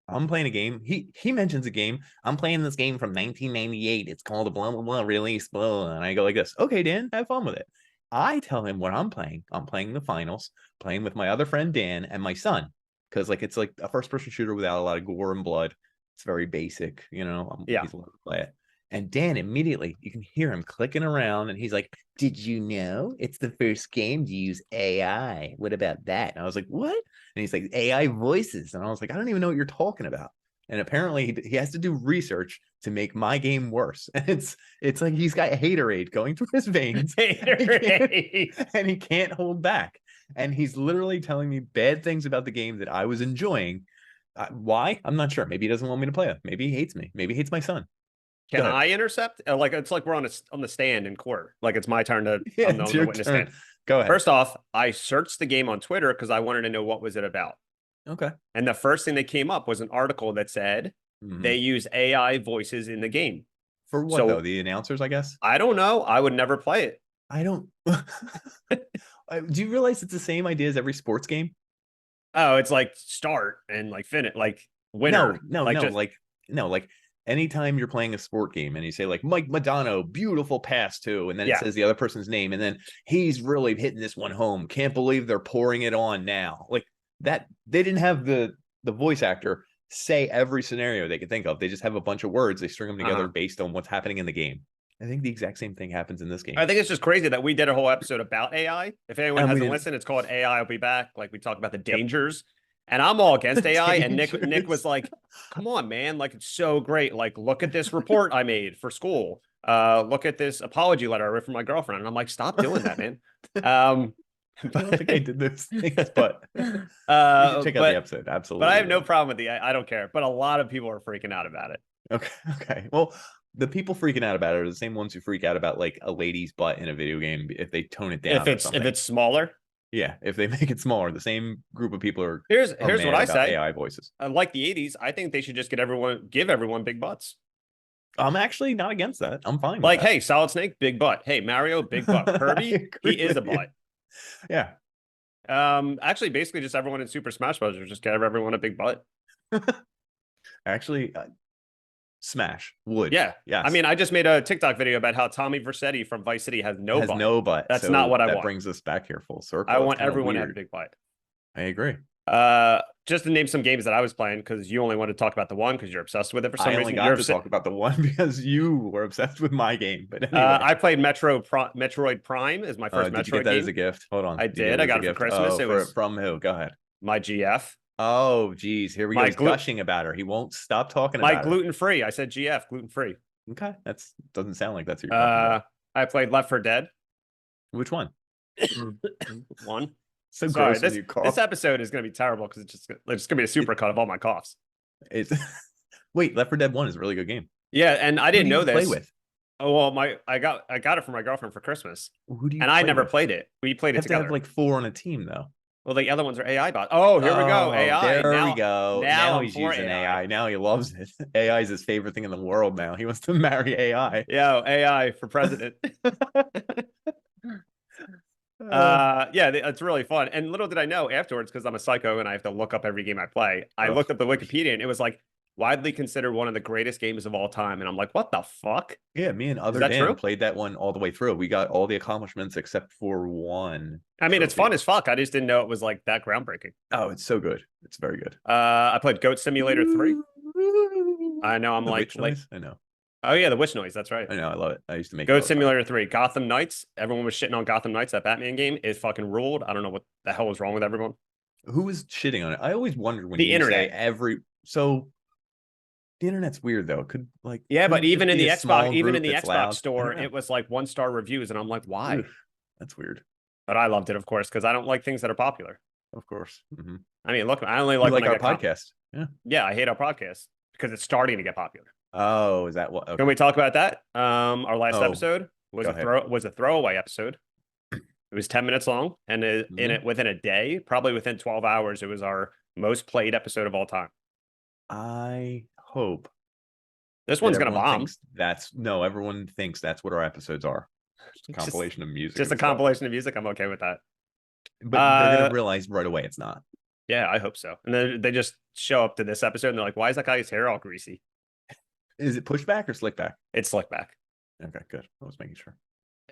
Speaker 2: I'm playing a game. He mentions a game. I'm playing this game from 1998. It's called a blah blah blah release blah, and I go like this. Okay, Dan, have fun with it. I tell him what I'm playing. I'm playing the finals, playing with my other friend Dan and my son, because like it's like a first person shooter without a lot of gore and blood. It's very basic, you know.
Speaker 1: Yeah.
Speaker 2: He's allowed to play it. And Dan immediately, you can hear him clicking around, and he's like, "Did you know it's the first game to use AI? What about that?" And I was like, "What?" And he's like, "AI voices," and I was like, "I don't even know what you're talking about." And apparently, he has to do research to make my game worse. And it's like he's got haterade going through his veins, and he can't hold back. And he's literally telling me bad things about the game that I was enjoying. Why? I'm not sure. Maybe he doesn't want me to play it. Maybe he hates me. Maybe he hates my son.
Speaker 1: Can I intercept? Like it's like we're on the stand in court. Like it's my turn to
Speaker 2: Yeah,
Speaker 1: I'm
Speaker 2: it's
Speaker 1: the
Speaker 2: your
Speaker 1: witness
Speaker 2: turn.
Speaker 1: stand.
Speaker 2: Go ahead.
Speaker 1: First off, I searched the game on Twitter because I wanted to know what was it about.
Speaker 2: Okay.
Speaker 1: And the first thing that came up was an article that said they use AI voices in the game.
Speaker 2: For what
Speaker 1: So-
Speaker 2: though? The announcers, I guess.
Speaker 1: I don't know. I would never play it.
Speaker 2: I don't. Do you realize it's the same idea as every sports game?
Speaker 1: Oh, it's like start and like finish, like winner.
Speaker 2: No,
Speaker 1: like
Speaker 2: no,
Speaker 1: just,
Speaker 2: like anytime you're playing a sport game and you say like Mike Madonna, beautiful pass too, and then
Speaker 1: Yeah.
Speaker 2: it says the other person's name, and then he's really hitting this one home. Can't believe they're pouring it on now. Like that, they didn't have the voice actor say every scenario they could think of. They just have a bunch of words. They string them together based on what's happening in the game. I think the exact same thing happens in this game.
Speaker 1: I think it's just crazy that we did a whole episode about AI. If anyone
Speaker 2: And we
Speaker 1: hasn't
Speaker 2: didn't-
Speaker 1: listened, it's called AI will be back. Like we talked about the dangers. And I'm all against AI. And Nick
Speaker 2: Dangers.
Speaker 1: was like, come on, man. Like it's so great. Like, look at this report I made for school. Look at this apology letter I wrote from my girlfriend. And I'm like, stop doing that, man.
Speaker 2: I don't think I did those things, but you should check out the episode. Absolutely.
Speaker 1: But I have no problem with the I don't care. But a lot of people are freaking out about it.
Speaker 2: Okay. Okay. Well, the people freaking out about it are the same ones who freak out about like a lady's butt in a video game if they tone it down.
Speaker 1: If it's smaller.
Speaker 2: Yeah, if they make it smaller, the same group of people are.
Speaker 1: Here's
Speaker 2: mad
Speaker 1: what I
Speaker 2: about
Speaker 1: say.
Speaker 2: AI voices.
Speaker 1: Like the 80s, I think they should just give everyone big butts.
Speaker 2: I'm actually not against that. I'm fine.
Speaker 1: Like,
Speaker 2: with that.
Speaker 1: hey, Solid Snake, big butt. Hey, Mario, big butt.
Speaker 2: I
Speaker 1: Kirby,
Speaker 2: agree
Speaker 1: he is a
Speaker 2: with you.
Speaker 1: butt.
Speaker 2: Yeah.
Speaker 1: Actually, basically, just everyone in Super Smash Bros. Just give everyone a big butt.
Speaker 2: Actually, Smash would.
Speaker 1: Yeah.
Speaker 2: Yes.
Speaker 1: I mean, I just made a TikTok video about how Tommy Vercetti from Vice City has no
Speaker 2: has
Speaker 1: butt.
Speaker 2: no butt.
Speaker 1: That's not what I
Speaker 2: that
Speaker 1: want.
Speaker 2: brings us back here full circle.
Speaker 1: I
Speaker 2: It's
Speaker 1: want
Speaker 2: kinda
Speaker 1: everyone to have a
Speaker 2: weird.
Speaker 1: big butt.
Speaker 2: I agree.
Speaker 1: Just to name some games that I was playing, because you only want to talk about the one because you're obsessed with it for some
Speaker 2: I
Speaker 1: reason.
Speaker 2: only got to talk about the one because you were obsessed with my game. But anyway.
Speaker 1: I played Metroid Prime as my first
Speaker 2: did you
Speaker 1: Metroid
Speaker 2: get that
Speaker 1: game.
Speaker 2: as a gift? Hold on.
Speaker 1: I
Speaker 2: Did you get
Speaker 1: did.
Speaker 2: it
Speaker 1: I
Speaker 2: as
Speaker 1: got
Speaker 2: a
Speaker 1: it for
Speaker 2: gift?
Speaker 1: Christmas.
Speaker 2: Oh,
Speaker 1: It was
Speaker 2: from who? Go ahead.
Speaker 1: my GF.
Speaker 2: Oh, geez. Here we go.
Speaker 1: My
Speaker 2: He's gushing about her. He won't stop talking
Speaker 1: My
Speaker 2: about her.
Speaker 1: gluten free. I said GF, gluten free.
Speaker 2: Okay. That's doesn't sound like that's what you're talking about.
Speaker 1: I played Left 4 Dead.
Speaker 2: Which one?
Speaker 1: One.
Speaker 2: So
Speaker 1: Sorry,
Speaker 2: gross when you cough.
Speaker 1: this episode is going to be terrible because it's just going to be a super cut of all my coughs.
Speaker 2: It's wait, Left 4 Dead 1 is a really good game.
Speaker 1: Yeah, and I didn't
Speaker 2: Who
Speaker 1: know
Speaker 2: do you
Speaker 1: this.
Speaker 2: play with?
Speaker 1: Oh well, I got it from my girlfriend for Christmas,
Speaker 2: Who do you
Speaker 1: and I
Speaker 2: play
Speaker 1: never
Speaker 2: with?
Speaker 1: played it. We played
Speaker 2: You
Speaker 1: it
Speaker 2: have to
Speaker 1: together.
Speaker 2: have like 4 on a team though.
Speaker 1: Well, the other ones are AI bots. Oh, here we go.
Speaker 2: Oh,
Speaker 1: AI.
Speaker 2: There
Speaker 1: now,
Speaker 2: we go.
Speaker 1: now
Speaker 2: Now
Speaker 1: I'm
Speaker 2: he's
Speaker 1: for
Speaker 2: using
Speaker 1: AI.
Speaker 2: AI. Now he loves it. AI is his favorite thing in the world now. He wants to marry AI.
Speaker 1: Yo, AI for president. Yeah, it's really fun. And little did I know afterwards, because I'm a psycho and I have to look up every game I play. I
Speaker 2: Of
Speaker 1: looked up the
Speaker 2: course.
Speaker 1: Wikipedia and it was like widely considered one of the greatest games of all time. And I'm like, what the fuck?
Speaker 2: Yeah, me and other
Speaker 1: that
Speaker 2: Dan
Speaker 1: true?
Speaker 2: played that one all the way through. We got all the accomplishments except for one.
Speaker 1: I mean, it's
Speaker 2: trophy.
Speaker 1: fun as fuck. I just didn't know it was like that groundbreaking.
Speaker 2: Oh, it's so good. It's very good.
Speaker 1: I played Goat Simulator 3. I know I'm
Speaker 2: The
Speaker 1: like
Speaker 2: witch noise? I know.
Speaker 1: Oh yeah, the witch noise. That's right.
Speaker 2: I know. I love it. I used to make it
Speaker 1: Goat
Speaker 2: all the time.
Speaker 1: Simulator 3. Gotham Knights. Everyone was shitting on Gotham Knights. That Batman game is fucking ruled. I don't know what the hell was wrong with everyone.
Speaker 2: Who was shitting on it? I always wondered when
Speaker 1: The
Speaker 2: you
Speaker 1: internet.
Speaker 2: say every. So The internet's weird though. It could like
Speaker 1: Yeah, but
Speaker 2: couldn't it just
Speaker 1: even in
Speaker 2: be
Speaker 1: the
Speaker 2: a small
Speaker 1: Xbox, even in
Speaker 2: group
Speaker 1: the
Speaker 2: that's
Speaker 1: Xbox
Speaker 2: loud? I
Speaker 1: store,
Speaker 2: don't know.
Speaker 1: it was like 1-star reviews, and I'm like, why?
Speaker 2: Oof, that's weird.
Speaker 1: But I loved it, of course, because I don't like things that are popular.
Speaker 2: Of course.
Speaker 1: I mean, look, I only
Speaker 2: You
Speaker 1: like
Speaker 2: like
Speaker 1: when I
Speaker 2: our
Speaker 1: get
Speaker 2: podcast? Yeah.
Speaker 1: Yeah, I hate our podcast because it's starting to get popular.
Speaker 2: Oh, is that what? Okay.
Speaker 1: Can we talk about that? Our last
Speaker 2: Oh,
Speaker 1: episode
Speaker 2: go ahead.
Speaker 1: was a throwaway episode. It was 10 minutes long, and in
Speaker 2: Mhm.
Speaker 1: it within a day, probably within 12 hours, it was our most played episode of all time.
Speaker 2: I hope
Speaker 1: This
Speaker 2: that
Speaker 1: one's gonna
Speaker 2: everyone
Speaker 1: bomb.
Speaker 2: thinks everyone thinks that's what our episodes are. Just a
Speaker 1: Just-
Speaker 2: compilation of music.
Speaker 1: Just a
Speaker 2: and stuff.
Speaker 1: compilation of music. I'm okay with that.
Speaker 2: But they're gonna realize right away it's not.
Speaker 1: Yeah, I hope so. And then they just show up to this episode and they're like, "Why is that guy's hair all greasy?"
Speaker 2: Is it pushback or slick back?
Speaker 1: It's slick back.
Speaker 2: Okay, good. I was making sure.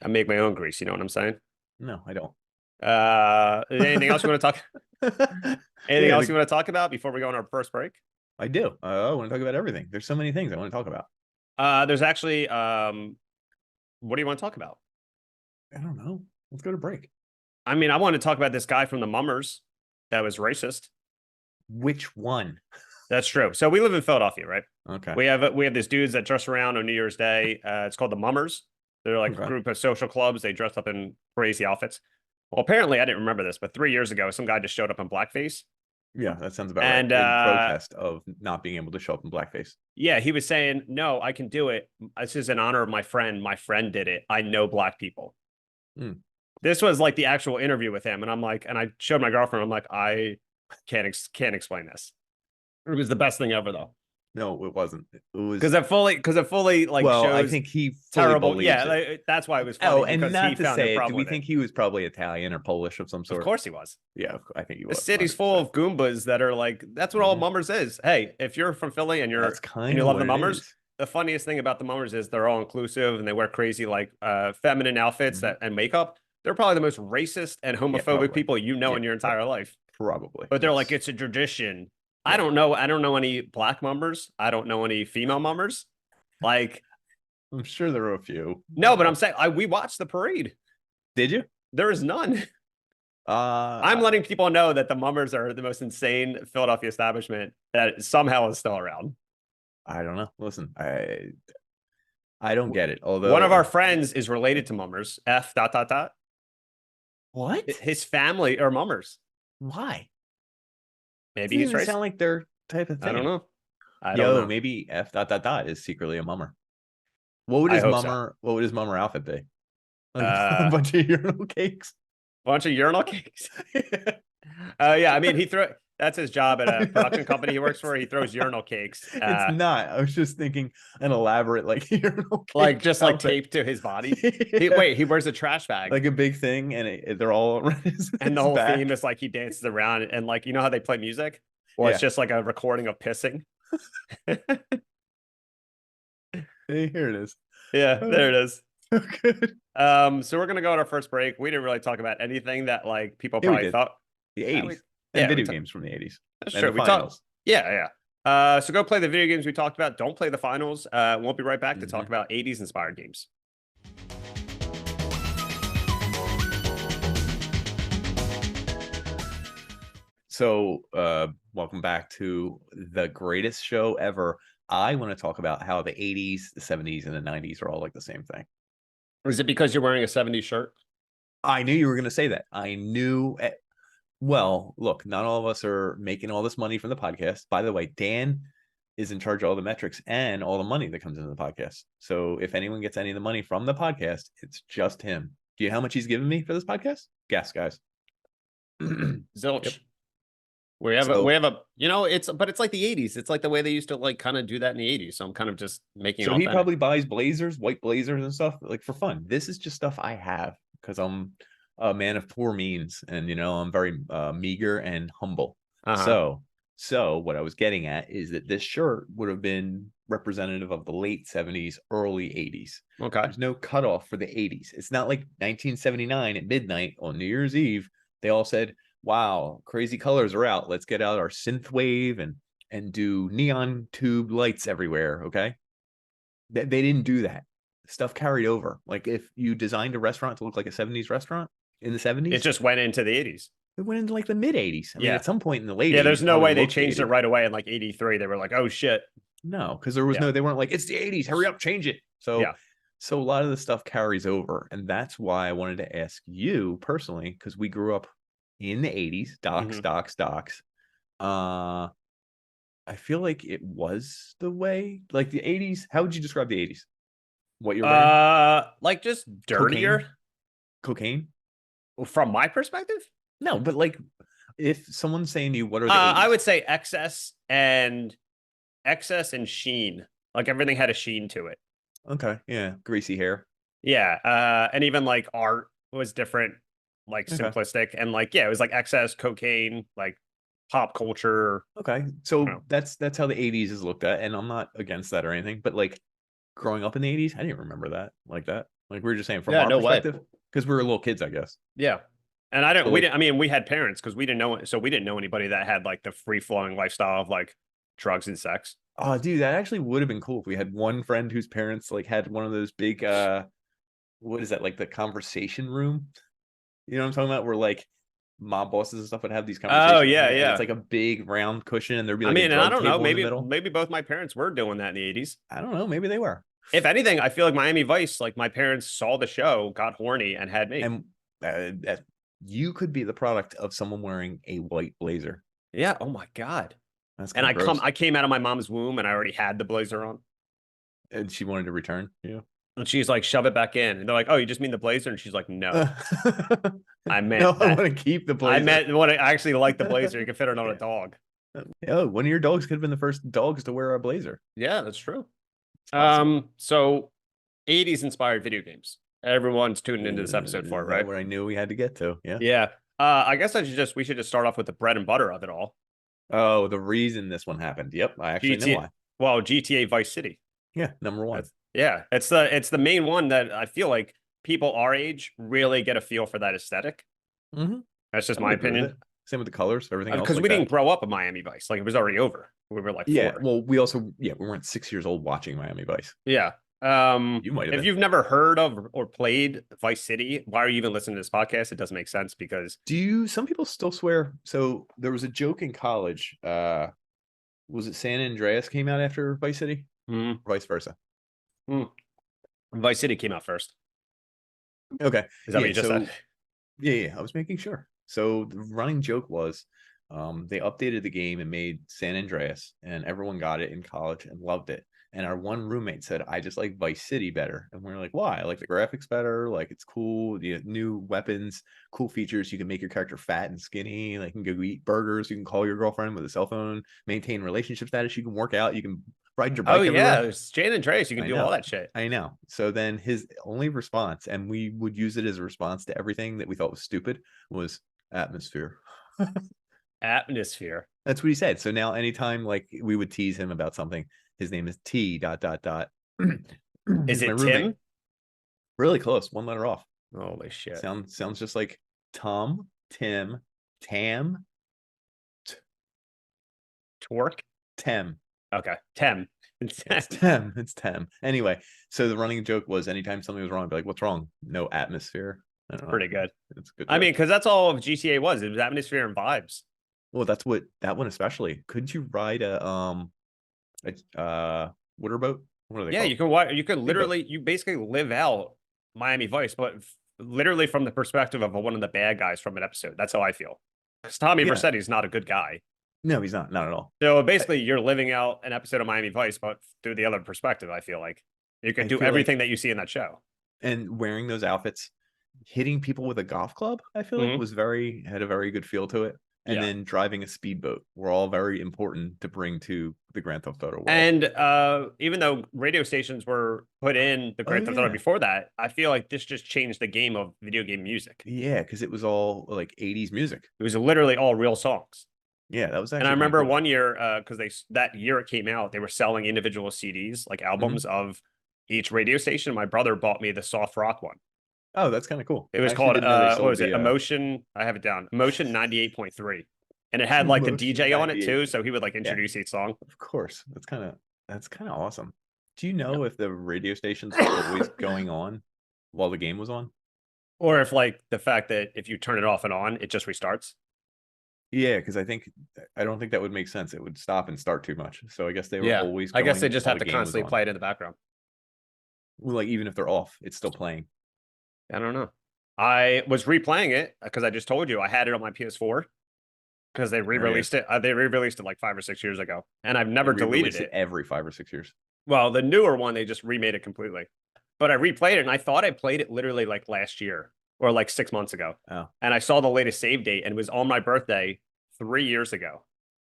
Speaker 1: I make my own grease. You know what I'm saying?
Speaker 2: No, I don't.
Speaker 1: Anything else you want to talk? Anything
Speaker 2: Yeah,
Speaker 1: else you want to talk about before we go on our first break?
Speaker 2: I do. I want to talk about everything. There's so many things I want to talk about.
Speaker 1: There's actually what do you want to talk about?
Speaker 2: I don't know. Let's go to break.
Speaker 1: I mean, I want to talk about this guy from the Mummers that was racist.
Speaker 2: Which one?
Speaker 1: That's true. So we live in Philadelphia, right?
Speaker 2: Okay.
Speaker 1: We have these dudes that dress around on New Year's Day. It's called the Mummers. They're like a
Speaker 2: Okay.
Speaker 1: group of social clubs. They dress up in crazy outfits. Well, apparently, I didn't remember this, but 3 years ago, some guy just showed up in blackface.
Speaker 2: Yeah, that sounds about
Speaker 1: And,
Speaker 2: right. In protest of not being able to show up in blackface.
Speaker 1: Yeah, he was saying, "No, I can do it. This is in honor of my friend. My friend did it. I know black people."
Speaker 2: Hmm.
Speaker 1: This was like the actual interview with him, and I'm like, and I showed my girlfriend. I'm like, I can't explain this. It was the best thing ever, though,
Speaker 2: No, it wasn't. It was
Speaker 1: because it fully like
Speaker 2: well,
Speaker 1: shows
Speaker 2: I think he fully
Speaker 1: terrible.
Speaker 2: believes
Speaker 1: Yeah,
Speaker 2: it.
Speaker 1: like, that's why it was funny.
Speaker 2: Oh, and
Speaker 1: because
Speaker 2: not
Speaker 1: he
Speaker 2: to
Speaker 1: found no
Speaker 2: say it, do
Speaker 1: problem
Speaker 2: we
Speaker 1: with
Speaker 2: think
Speaker 1: it.
Speaker 2: he was probably Italian or Polish of some sort?
Speaker 1: Of course he was.
Speaker 2: Yeah, I think he
Speaker 1: The
Speaker 2: was.
Speaker 1: city's full of Goombas that are like, that's what all
Speaker 2: Mhm.
Speaker 1: Mummers is. Hey, if you're from Philly and
Speaker 2: That's kind
Speaker 1: you
Speaker 2: of
Speaker 1: love
Speaker 2: what
Speaker 1: the
Speaker 2: it
Speaker 1: Mummers,
Speaker 2: is.
Speaker 1: the funniest thing about the Mummers is they're all inclusive and they wear crazy like feminine outfits
Speaker 2: Mhm.
Speaker 1: and makeup. They're probably the most racist and homophobic
Speaker 2: probably.
Speaker 1: people you know
Speaker 2: Yeah,
Speaker 1: in your entire life.
Speaker 2: Probably.
Speaker 1: But they're like,
Speaker 2: That's-
Speaker 1: it's a tradition.
Speaker 2: Yeah.
Speaker 1: I don't know any black Mummers. I don't know any female Mummers. Like,
Speaker 2: I'm sure there are a few.
Speaker 1: no, but I'm saying we watched the parade.
Speaker 2: Did you?
Speaker 1: There is none. I'm letting people know that the Mummers are the most insane Philadelphia establishment that somehow is still around.
Speaker 2: I don't know. Listen, I don't get it. Although
Speaker 1: One of our friends is related to Mummers. F dot dot dot.
Speaker 2: what?
Speaker 1: His family are Mummers.
Speaker 2: Why?
Speaker 1: Maybe
Speaker 2: Doesn't
Speaker 1: he's
Speaker 2: even
Speaker 1: racist.
Speaker 2: sound like their type of thing.
Speaker 1: I don't know. I
Speaker 2: Yo,
Speaker 1: don't know.
Speaker 2: maybe F dot dot dot is secretly a mummer. What would
Speaker 1: I
Speaker 2: his
Speaker 1: hope so.
Speaker 2: mummer? What would his mummer outfit be? Like
Speaker 1: Uh,
Speaker 2: a bunch of urinal cakes.
Speaker 1: Bunch of urinal cakes. Yeah, I mean, that's his job at a production company he works for. He throws urinal cakes.
Speaker 2: It's not. I was just thinking an elaborate like urinal cake
Speaker 1: like just like
Speaker 2: outfit.
Speaker 1: taped to his body.
Speaker 2: Yeah.
Speaker 1: He wears a trash bag.
Speaker 2: Like a big thing, and they're all around his
Speaker 1: And the whole
Speaker 2: back.
Speaker 1: theme is like he dances around and like, you know how they play music? Well, it's
Speaker 2: Yeah.
Speaker 1: just like a recording of pissing.
Speaker 2: Hey, here it is.
Speaker 1: Yeah, there it is.
Speaker 2: So good.
Speaker 1: So we're gonna go on our first break. We didn't really talk about anything that like people
Speaker 2: Yeah, we
Speaker 1: probably
Speaker 2: did.
Speaker 1: thought.
Speaker 2: The
Speaker 1: Yeah,
Speaker 2: 80s
Speaker 1: we
Speaker 2: and video
Speaker 1: ta-
Speaker 2: games from the 80s.
Speaker 1: That's
Speaker 2: and
Speaker 1: true.
Speaker 2: the
Speaker 1: We talked.
Speaker 2: finals.
Speaker 1: Yeah. So go play the video games we talked about. Don't play the finals. We'll be right back to talk about 80s inspired games.
Speaker 2: So, welcome back to the greatest show ever. I want to talk about how the 80s, the 70s, and the 90s are all like the same thing.
Speaker 1: Is it because you're wearing a 70s shirt?
Speaker 2: I knew you were going to say that. I knew. Well, look, not all of us are making all this money from the podcast. By the way, Dan is in charge of all the metrics and all the money that comes into the podcast. So if anyone gets any of the money from the podcast, it's just him. Do you know how much he's given me for this podcast? Guess, guys.
Speaker 1: Zilch.
Speaker 2: Yep.
Speaker 1: We have a, you know, it's like the 80s. It's like the way they used to like kind of do that in the 80s. So I'm kind of just making.
Speaker 2: So he probably buys blazers, white blazers and stuff like for fun. This is just stuff I have because I'm a man of poor means, and you know I'm very meager and humble. So what I was getting at is that this shirt would have been representative of the late 70s, early 80s.
Speaker 1: Okay.
Speaker 2: There's no cutoff for the 80s. It's not like 1979 at midnight on New Year's Eve. They all said, wow, crazy colors are out. Let's get out our synthwave and do neon tube lights everywhere. Okay. They didn't do that. Stuff carried over. Like if you designed a restaurant to look like a 70s restaurant in the 70s,
Speaker 1: It just went into the 80s.
Speaker 2: it went into like the mid 80s. I mean,
Speaker 1: Yeah.
Speaker 2: at some point in the late
Speaker 1: Yeah,
Speaker 2: 80s,
Speaker 1: there's no
Speaker 2: it
Speaker 1: way they
Speaker 2: looked
Speaker 1: changed it
Speaker 2: dated.
Speaker 1: right away in like 83. They were like, oh shit.
Speaker 2: No, because there was
Speaker 1: Yeah.
Speaker 2: they weren't like, it's the 80s, hurry up, change it. So
Speaker 1: Yeah.
Speaker 2: so a lot of the stuff carries over. And that's why I wanted to ask you personally, because we grew up in the 80s, docs,
Speaker 1: Mhm.
Speaker 2: docs, docs. I feel like it was the way, like the 80s. How would you describe the 80s? What you're wearing?
Speaker 1: Like just
Speaker 2: Cocaine?
Speaker 1: dirtier
Speaker 2: Cocaine?
Speaker 1: from my perspective.
Speaker 2: No, but like if someone's saying to you, what are the
Speaker 1: I
Speaker 2: 80s?
Speaker 1: would say excess and sheen. Like everything had a sheen to it.
Speaker 2: Okay, yeah, greasy hair.
Speaker 1: Yeah. And even like art was different, like
Speaker 2: Okay.
Speaker 1: simplistic, and like yeah, it was like excess cocaine, like pop culture.
Speaker 2: Okay.
Speaker 1: You
Speaker 2: So
Speaker 1: know.
Speaker 2: that's how the 80s is looked at. And I'm not against that or anything, but like growing up in the 80s, I didn't remember that like that. Like we were just saying from
Speaker 1: Yeah,
Speaker 2: our
Speaker 1: no way.
Speaker 2: perspective, because we were little kids, I guess.
Speaker 1: Yeah. And I
Speaker 2: So
Speaker 1: don't, we
Speaker 2: like,
Speaker 1: didn't, I mean, we had parents because we didn't know, so we didn't know anybody that had like the free flowing lifestyle of like drugs and sex.
Speaker 2: oh dude, that actually would have been cool if we had one friend whose parents like had one of those big what is that, like the conversation room? You know what I'm talking about? Where like mob bosses and stuff would have these
Speaker 1: Oh,
Speaker 2: conversations in
Speaker 1: yeah,
Speaker 2: there, and it's
Speaker 1: yeah.
Speaker 2: like a big round cushion, and there'd be
Speaker 1: I
Speaker 2: like a
Speaker 1: mean, and I
Speaker 2: drug
Speaker 1: don't know,
Speaker 2: table in the
Speaker 1: maybe,
Speaker 2: middle.
Speaker 1: maybe both my parents were doing that in the 80s.
Speaker 2: I don't know, maybe they were.
Speaker 1: If anything, I feel like Miami Vice, like my parents saw the show, got horny, and had me.
Speaker 2: And that you could be the product of someone wearing a white blazer.
Speaker 1: Yeah. Oh my God.
Speaker 2: That's
Speaker 1: And
Speaker 2: kind of gross.
Speaker 1: I came out of my mom's womb and I already had the blazer on.
Speaker 2: And she wanted to return. Yeah.
Speaker 1: And she's like, shove it back in. And they're like, oh, you just mean the blazer? And she's like, no, I
Speaker 2: No,
Speaker 1: meant
Speaker 2: I
Speaker 1: that.
Speaker 2: want to keep the
Speaker 1: I
Speaker 2: blazer.
Speaker 1: meant what I actually like the blazer. You can fit it on a
Speaker 2: Yeah.
Speaker 1: dog.
Speaker 2: Oh, one of your dogs could have been the first dogs to wear a blazer.
Speaker 1: Yeah, that's true.
Speaker 2: It's possible.
Speaker 1: So 80s inspired video games. Everyone's tuning into this episode for it,
Speaker 2: Is that
Speaker 1: right?
Speaker 2: what I knew we had to get to? Yeah.
Speaker 1: Yeah. I guess we should just start off with the bread and butter of it all.
Speaker 2: Oh, the reason this one happened. Yep, I actually know
Speaker 1: GTA,
Speaker 2: why.
Speaker 1: well, GTA Vice City.
Speaker 2: Yeah, number one.
Speaker 1: Yeah, it's the main one that I feel like people our age really get a feel for that aesthetic.
Speaker 2: Mm-hmm.
Speaker 1: That's just
Speaker 2: I
Speaker 1: my
Speaker 2: would agree with
Speaker 1: opinion.
Speaker 2: it. Same with the colors, everything else
Speaker 1: Because
Speaker 2: like
Speaker 1: we
Speaker 2: that.
Speaker 1: didn't grow up in Miami Vice. Like it was already over. We were like
Speaker 2: Yeah,
Speaker 1: 4.
Speaker 2: well, we also we weren't 6 years old watching Miami Vice.
Speaker 1: Yeah.
Speaker 2: You might have
Speaker 1: If
Speaker 2: been.
Speaker 1: you've never heard of or played Vice City, why are you even listening to this podcast? It doesn't make sense because
Speaker 2: Do you? Some people still swear. So there was a joke in college. Was it San Andreas came out after Vice City?
Speaker 1: mm,
Speaker 2: Or vice versa.
Speaker 1: Vice City came out first.
Speaker 2: Okay.
Speaker 1: Is that what
Speaker 2: Yeah.
Speaker 1: you just
Speaker 2: So
Speaker 1: said?
Speaker 2: yeah, I was making sure. So the running joke was, they updated the game and made San Andreas, and everyone got it in college and loved it. And our one roommate said, "I just like Vice City better." And we're like, "Why?" I like the graphics better. Like it's cool. The new weapons, cool features. You can make your character fat and skinny. Like you can go eat burgers. You can call your girlfriend with a cell phone. Maintain relationship status. You can work out. You can ride your
Speaker 1: Oh
Speaker 2: bike
Speaker 1: yeah,
Speaker 2: everywhere.
Speaker 1: it's Jane and Trace. You can
Speaker 2: I
Speaker 1: do all
Speaker 2: know.
Speaker 1: that shit.
Speaker 2: I know. So then his only response, and we would use it as a response to everything that we thought was stupid, was atmosphere.
Speaker 1: Atmosphere.
Speaker 2: That's what he said. So now anytime like we would tease him about something, his name is T dot dot dot.
Speaker 1: Is
Speaker 2: He's my
Speaker 1: it
Speaker 2: roommate.
Speaker 1: Tim?
Speaker 2: Really close, one letter off.
Speaker 1: Holy shit.
Speaker 2: Sounds just like Tom, Tim, Tam,
Speaker 1: Twerk?
Speaker 2: Tem.
Speaker 1: Okay. Tem.
Speaker 2: It's Tem. It's Tem. Anyway, so the running joke was anytime something was wrong, I'd be like, "What's wrong?" No atmosphere. I don't know.
Speaker 1: Pretty good.
Speaker 2: It's good.
Speaker 1: I mean, because that's all of GTA was. It was atmosphere and vibes.
Speaker 2: well, that's what that one especially. Couldn't you ride a water boat? What are they
Speaker 1: Yeah,
Speaker 2: called?
Speaker 1: you could literally, you basically live out Miami Vice, but literally from the perspective of one of the bad guys from an episode. That's how I feel. Because Tommy
Speaker 2: Yeah.
Speaker 1: Vercetti's not a good guy.
Speaker 2: No, he's not at all.
Speaker 1: So basically, you're living out an episode of Miami Vice, but through the other perspective. I feel like you can
Speaker 2: I
Speaker 1: do
Speaker 2: feel like-
Speaker 1: everything that you see in that show.
Speaker 2: And wearing those outfits, hitting people with a golf club, I feel like
Speaker 1: Mhm.
Speaker 2: was had a very good feel to it. And
Speaker 1: Yeah.
Speaker 2: then driving a speedboat were all very important to bring to the Grand Theft Auto world.
Speaker 1: And even though radio stations were put in the Grand Theft Auto
Speaker 2: yeah.
Speaker 1: before that, I feel like this just changed the game of video game music.
Speaker 2: Yeah, because it was all like 80s music.
Speaker 1: It was literally all real songs.
Speaker 2: Yeah, that was actually
Speaker 1: And I
Speaker 2: pretty
Speaker 1: remember
Speaker 2: cool.
Speaker 1: one year, because that year it came out, they were selling individual CDs, like albums of each radio station. My brother bought me the soft rock one.
Speaker 2: Oh, that's kind of cool.
Speaker 1: It was
Speaker 2: I actually
Speaker 1: called
Speaker 2: didn't know they
Speaker 1: what
Speaker 2: sold
Speaker 1: was it?
Speaker 2: the,
Speaker 1: Emotion. I have it down. Emotion 98.3. And it had like the
Speaker 2: Emotion
Speaker 1: DJ on it
Speaker 2: 98.
Speaker 1: too, so he would like introduce each song.
Speaker 2: Of course. That's kind of awesome. Do you know if the radio stations were always going on while the game was on?
Speaker 1: Or if like the fact that if you turn it off and on, it just restarts.
Speaker 2: Yeah, because I don't think that would make sense. It would stop and start too much. So I guess they were
Speaker 1: Yeah,
Speaker 2: always
Speaker 1: I guess they
Speaker 2: going
Speaker 1: just
Speaker 2: while
Speaker 1: have
Speaker 2: the
Speaker 1: to
Speaker 2: game was
Speaker 1: constantly
Speaker 2: on.
Speaker 1: play it in the background.
Speaker 2: Well, like even if they're off, it's still playing.
Speaker 1: I don't know. I was replaying it because I just told you I had it on my PS4 because they
Speaker 2: There it
Speaker 1: re-released
Speaker 2: is.
Speaker 1: it. They re-released it like 5 or 6 years ago, and I've
Speaker 2: They
Speaker 1: never deleted
Speaker 2: re-release it
Speaker 1: it.
Speaker 2: every 5 or 6 years.
Speaker 1: Well, the newer one they just remade it completely. But I replayed it and I thought I played it literally like last year or like 6 months ago.
Speaker 2: Oh,
Speaker 1: And I saw the latest save date and it was on my birthday 3 years ago.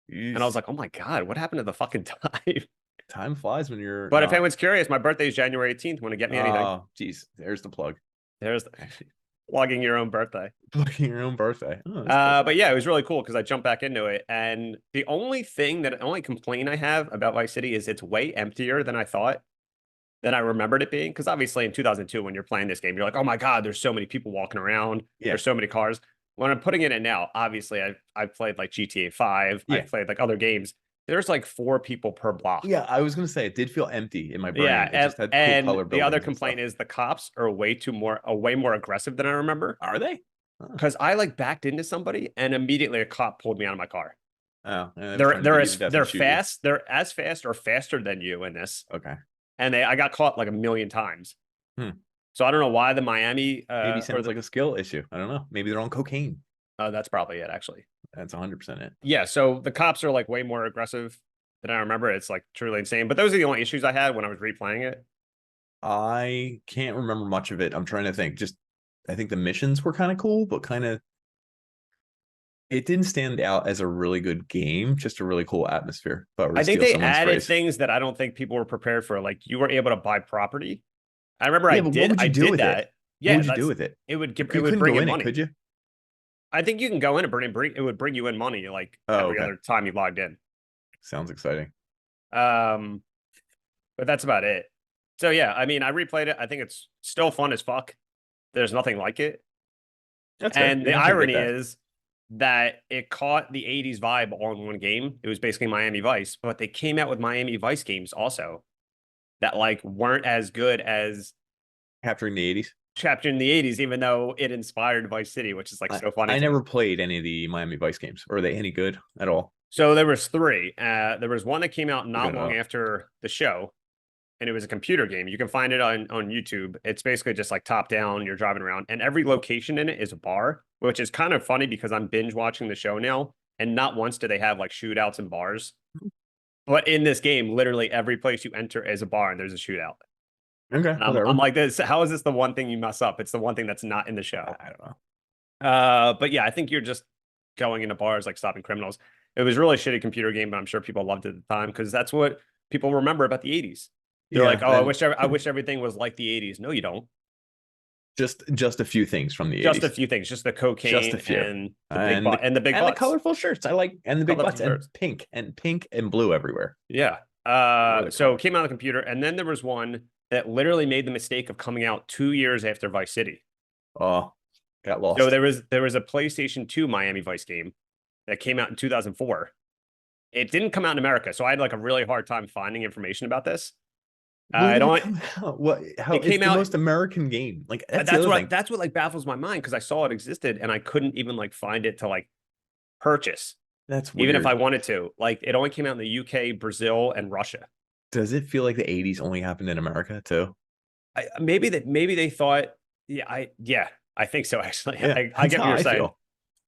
Speaker 1: And I was
Speaker 2: jeez.
Speaker 1: like, oh my God, what happened to the fucking time?
Speaker 2: Time flies when you're
Speaker 1: But if
Speaker 2: not.
Speaker 1: anyone's curious, my birthday is January 18th. Want to get me anything?
Speaker 2: Oh, geez. There's the plug.
Speaker 1: There's plugging your own birthday.
Speaker 2: Plugging your own birthday. Oh, that's cool.
Speaker 1: But yeah, it was really cool because I jumped back into it. And the only complaint I have about Vice City is it's way emptier than I thought, than I remembered it being. Because obviously in 2002, when you're playing this game, you're like, oh my God, there's so many people walking around.
Speaker 2: Yeah.
Speaker 1: There's so many cars. When I'm putting it in now, obviously I've played like GTA 5.
Speaker 2: Yeah.
Speaker 1: I've played like other games. There's like 4 people per block.
Speaker 2: Yeah, I was gonna say it did feel empty in my brain.
Speaker 1: Yeah,
Speaker 2: It just had cool
Speaker 1: and
Speaker 2: color
Speaker 1: the other
Speaker 2: buildings and
Speaker 1: complaint
Speaker 2: stuff.
Speaker 1: is the cops are way more aggressive than I remember.
Speaker 2: Are they? Oh,
Speaker 1: Because I like backed into somebody and immediately a cop pulled me out of my car.
Speaker 2: and they were trying to beat you to death
Speaker 1: They're
Speaker 2: and shoot you.
Speaker 1: fast. They're as fast or faster than you in this.
Speaker 2: Okay.
Speaker 1: And I got caught like a million times.
Speaker 2: Hmm.
Speaker 1: So I don't know why the Miami
Speaker 2: Maybe sounds like a skill issue. I don't know. Maybe they're on cocaine.
Speaker 1: that's probably it actually.
Speaker 2: That's 100% it.
Speaker 1: Yeah, so the cops are like way more aggressive than I remember. It's like truly insane. But those are the only issues I had when I was replaying it.
Speaker 2: I can't remember much of it. I'm trying to think. I think the missions were kind of cool, but kind of it didn't stand out as a really good game. Just a really cool atmosphere. But
Speaker 1: I think they added things that I don't think people were prepared for. Like you were able to buy property. I remember
Speaker 2: Yeah, but what would you do with
Speaker 1: that.
Speaker 2: it?
Speaker 1: Yeah,
Speaker 2: what would you do with it?
Speaker 1: It would
Speaker 2: You
Speaker 1: it would
Speaker 2: couldn't
Speaker 1: bring
Speaker 2: go
Speaker 1: in
Speaker 2: in
Speaker 1: money.
Speaker 2: it, could you?
Speaker 1: I think you can go in and it would bring you in money like
Speaker 2: Oh,
Speaker 1: every
Speaker 2: okay.
Speaker 1: other time you logged in.
Speaker 2: Sounds exciting.
Speaker 1: But that's about it. So yeah, I mean, I replayed it. I think it's still fun as fuck. There's nothing like it.
Speaker 2: That's fair.
Speaker 1: And the
Speaker 2: You have to
Speaker 1: irony
Speaker 2: admit that.
Speaker 1: is that it caught the 80s vibe all in one game. It was basically Miami Vice, but they came out with Miami Vice games also that like weren't as good as
Speaker 2: Capturing the 80s.
Speaker 1: Chapter in the 80s, even though it inspired Vice City, which is like so funny.
Speaker 2: I
Speaker 1: to me.
Speaker 2: never played any of the Miami Vice games. Are they any good at all?
Speaker 1: So there was 3. There was one that came out not
Speaker 2: Looking it
Speaker 1: long
Speaker 2: up.
Speaker 1: after the show, and it was a computer game. You can find it on YouTube. It's basically just like top down, you're driving around, and every location in it is a bar, which is kind of funny because I'm binge watching the show now, and not once do they have like shootouts and bars. But in this game, literally every place you enter is a bar and there's a shootout.
Speaker 2: Okay,
Speaker 1: And
Speaker 2: whatever.
Speaker 1: I'm like, this. How is this the one thing you mess up? It's the one thing that's not in the show.
Speaker 2: I don't know.
Speaker 1: But yeah, I think you're just going into bars like stopping criminals. It was a really shitty computer game, but I'm sure people loved it at the time because that's what people remember about the 80s. They're
Speaker 2: Yeah,
Speaker 1: like, oh,
Speaker 2: and
Speaker 1: I wish everything was like the 80s. No, you don't.
Speaker 2: just a few things from the
Speaker 1: Just
Speaker 2: 80s.
Speaker 1: a few things, just the cocaine
Speaker 2: few.
Speaker 1: and the big
Speaker 2: And
Speaker 1: and the big
Speaker 2: and the
Speaker 1: butts.
Speaker 2: colorful shirts. I like and the big
Speaker 1: Colorful
Speaker 2: butts and
Speaker 1: shirts.
Speaker 2: pink and blue everywhere.
Speaker 1: Yeah.
Speaker 2: Really
Speaker 1: So
Speaker 2: cool.
Speaker 1: it came out on the computer, and then there was one that literally made the mistake of coming out 2 years after Vice City.
Speaker 2: Oh, got lost.
Speaker 1: So there was a PlayStation 2 Miami Vice game that came out in 2004. It didn't come out in America, so I had like a really hard time finding information about this.
Speaker 2: When
Speaker 1: I
Speaker 2: did
Speaker 1: don't.
Speaker 2: it come out? What? How?
Speaker 1: It
Speaker 2: It's
Speaker 1: came
Speaker 2: the
Speaker 1: out-
Speaker 2: most American game. Like that's the
Speaker 1: That's
Speaker 2: other
Speaker 1: what
Speaker 2: thing.
Speaker 1: that's what like baffles my mind because I saw it existed and I couldn't even like find it to like purchase,
Speaker 2: That's weird.
Speaker 1: even if I wanted to. Like it only came out in the UK, Brazil, and Russia.
Speaker 2: Does it feel like the 80s only happened in America too?
Speaker 1: Maybe they thought. Yeah, I think so. Actually,
Speaker 2: Yeah,
Speaker 1: I
Speaker 2: that's
Speaker 1: get what
Speaker 2: how
Speaker 1: you're
Speaker 2: I
Speaker 1: saying.
Speaker 2: feel.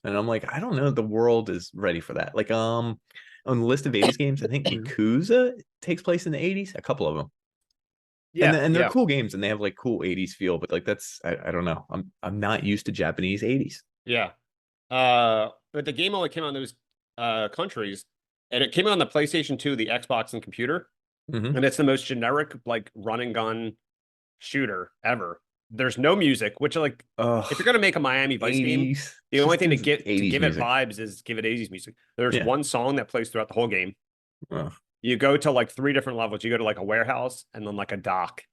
Speaker 2: And I'm like, I don't know. The world is ready for that. Like, on the list of 80s games, I think Yakuza takes place in the 80s. A couple of them.
Speaker 1: Yeah,
Speaker 2: And they're
Speaker 1: yeah.
Speaker 2: cool games and they have like cool 80s feel, but like that's I don't know. I'm not used to Japanese 80s.
Speaker 1: Yeah. But the game only came out in those countries, and it came out on the PlayStation 2, the Xbox, and computer.
Speaker 2: Mhm.
Speaker 1: And it's the most generic, like run and gun shooter ever. There's no music, which like if you're gonna make a Miami Vice game,
Speaker 2: 80s.
Speaker 1: the only
Speaker 2: Just
Speaker 1: thing to
Speaker 2: do
Speaker 1: give
Speaker 2: 80s
Speaker 1: it
Speaker 2: music.
Speaker 1: vibes is give it 80s music. There's
Speaker 2: Yeah.
Speaker 1: one song that plays throughout the whole game.
Speaker 2: Ugh.
Speaker 1: You go to like 3 different levels. You go to like a warehouse and then like a dock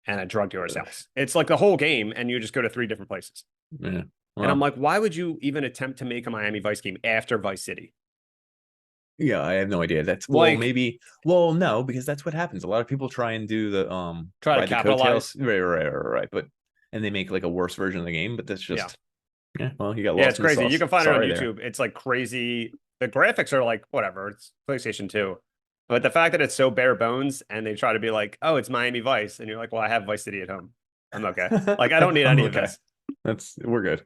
Speaker 1: and a drug dealer's
Speaker 2: Ugh.
Speaker 1: house. It's like the whole game, and you just go to 3 different places.
Speaker 2: Yeah.
Speaker 1: And
Speaker 2: Well,
Speaker 1: I'm like, why would you even attempt to make a Miami Vice game after Vice City?
Speaker 2: yeah, I have no idea. That's
Speaker 1: Like-
Speaker 2: no, because that's what happens. A lot of people try and do the
Speaker 1: Try to
Speaker 2: ride the
Speaker 1: capitalize.
Speaker 2: coattails. Right. But and they make like a worse version of the game, but that's just Yeah, well, you got lost
Speaker 1: Yeah, it's
Speaker 2: in the
Speaker 1: crazy. You
Speaker 2: sauce.
Speaker 1: can find it on
Speaker 2: Sorry there.
Speaker 1: YouTube. It's like crazy. The graphics are like whatever. It's PlayStation 2. But the fact that it's so bare bones and they try to be like, oh, it's Miami Vice. And you're like, well, I have Vice City at home. I'm okay. Like, I don't need
Speaker 2: I'm
Speaker 1: any of
Speaker 2: okay.
Speaker 1: this.
Speaker 2: We're good.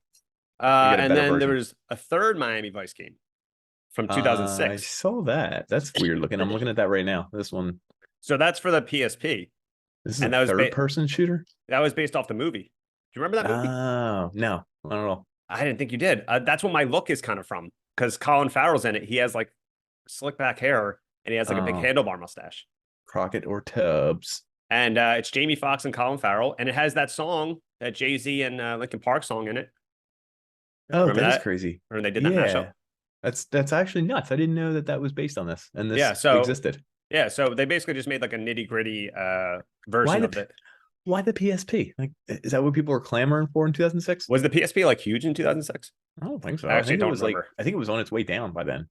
Speaker 2: We get a
Speaker 1: And
Speaker 2: better
Speaker 1: then there
Speaker 2: version.
Speaker 1: was a third Miami Vice game from
Speaker 2: I
Speaker 1: 2006.
Speaker 2: saw that. That's weird looking. I'm looking at that right now. This one.
Speaker 1: So that's for the PSP.
Speaker 2: This is
Speaker 1: And
Speaker 2: a
Speaker 1: that was
Speaker 2: third person shooter.
Speaker 1: that was based off the movie. Do you remember that movie?
Speaker 2: Oh no, I don't know.
Speaker 1: I didn't think you did. That's what my look is kind of from because Colin Farrell's in it. He has like slick back hair and he has like a big handlebar mustache.
Speaker 2: Crockett or Tubbs.
Speaker 1: And it's Jamie Foxx and Colin Farrell, and it has that song, that Jay-Z and Linkin Park song in it.
Speaker 2: Oh,
Speaker 1: Remember
Speaker 2: that is
Speaker 1: that?
Speaker 2: crazy.
Speaker 1: Or they did that mashup.
Speaker 2: That's actually nuts. I didn't know that was based on this, and this
Speaker 1: so
Speaker 2: existed.
Speaker 1: Yeah, so they basically just made like a nitty gritty version of it.
Speaker 2: Why the PSP? Like, is that what people were clamoring for in 2006?
Speaker 1: Was the PSP like huge in 2006?
Speaker 2: I don't think so.
Speaker 1: I actually
Speaker 2: think
Speaker 1: don't
Speaker 2: it was
Speaker 1: remember.
Speaker 2: I think it was on its way down by then.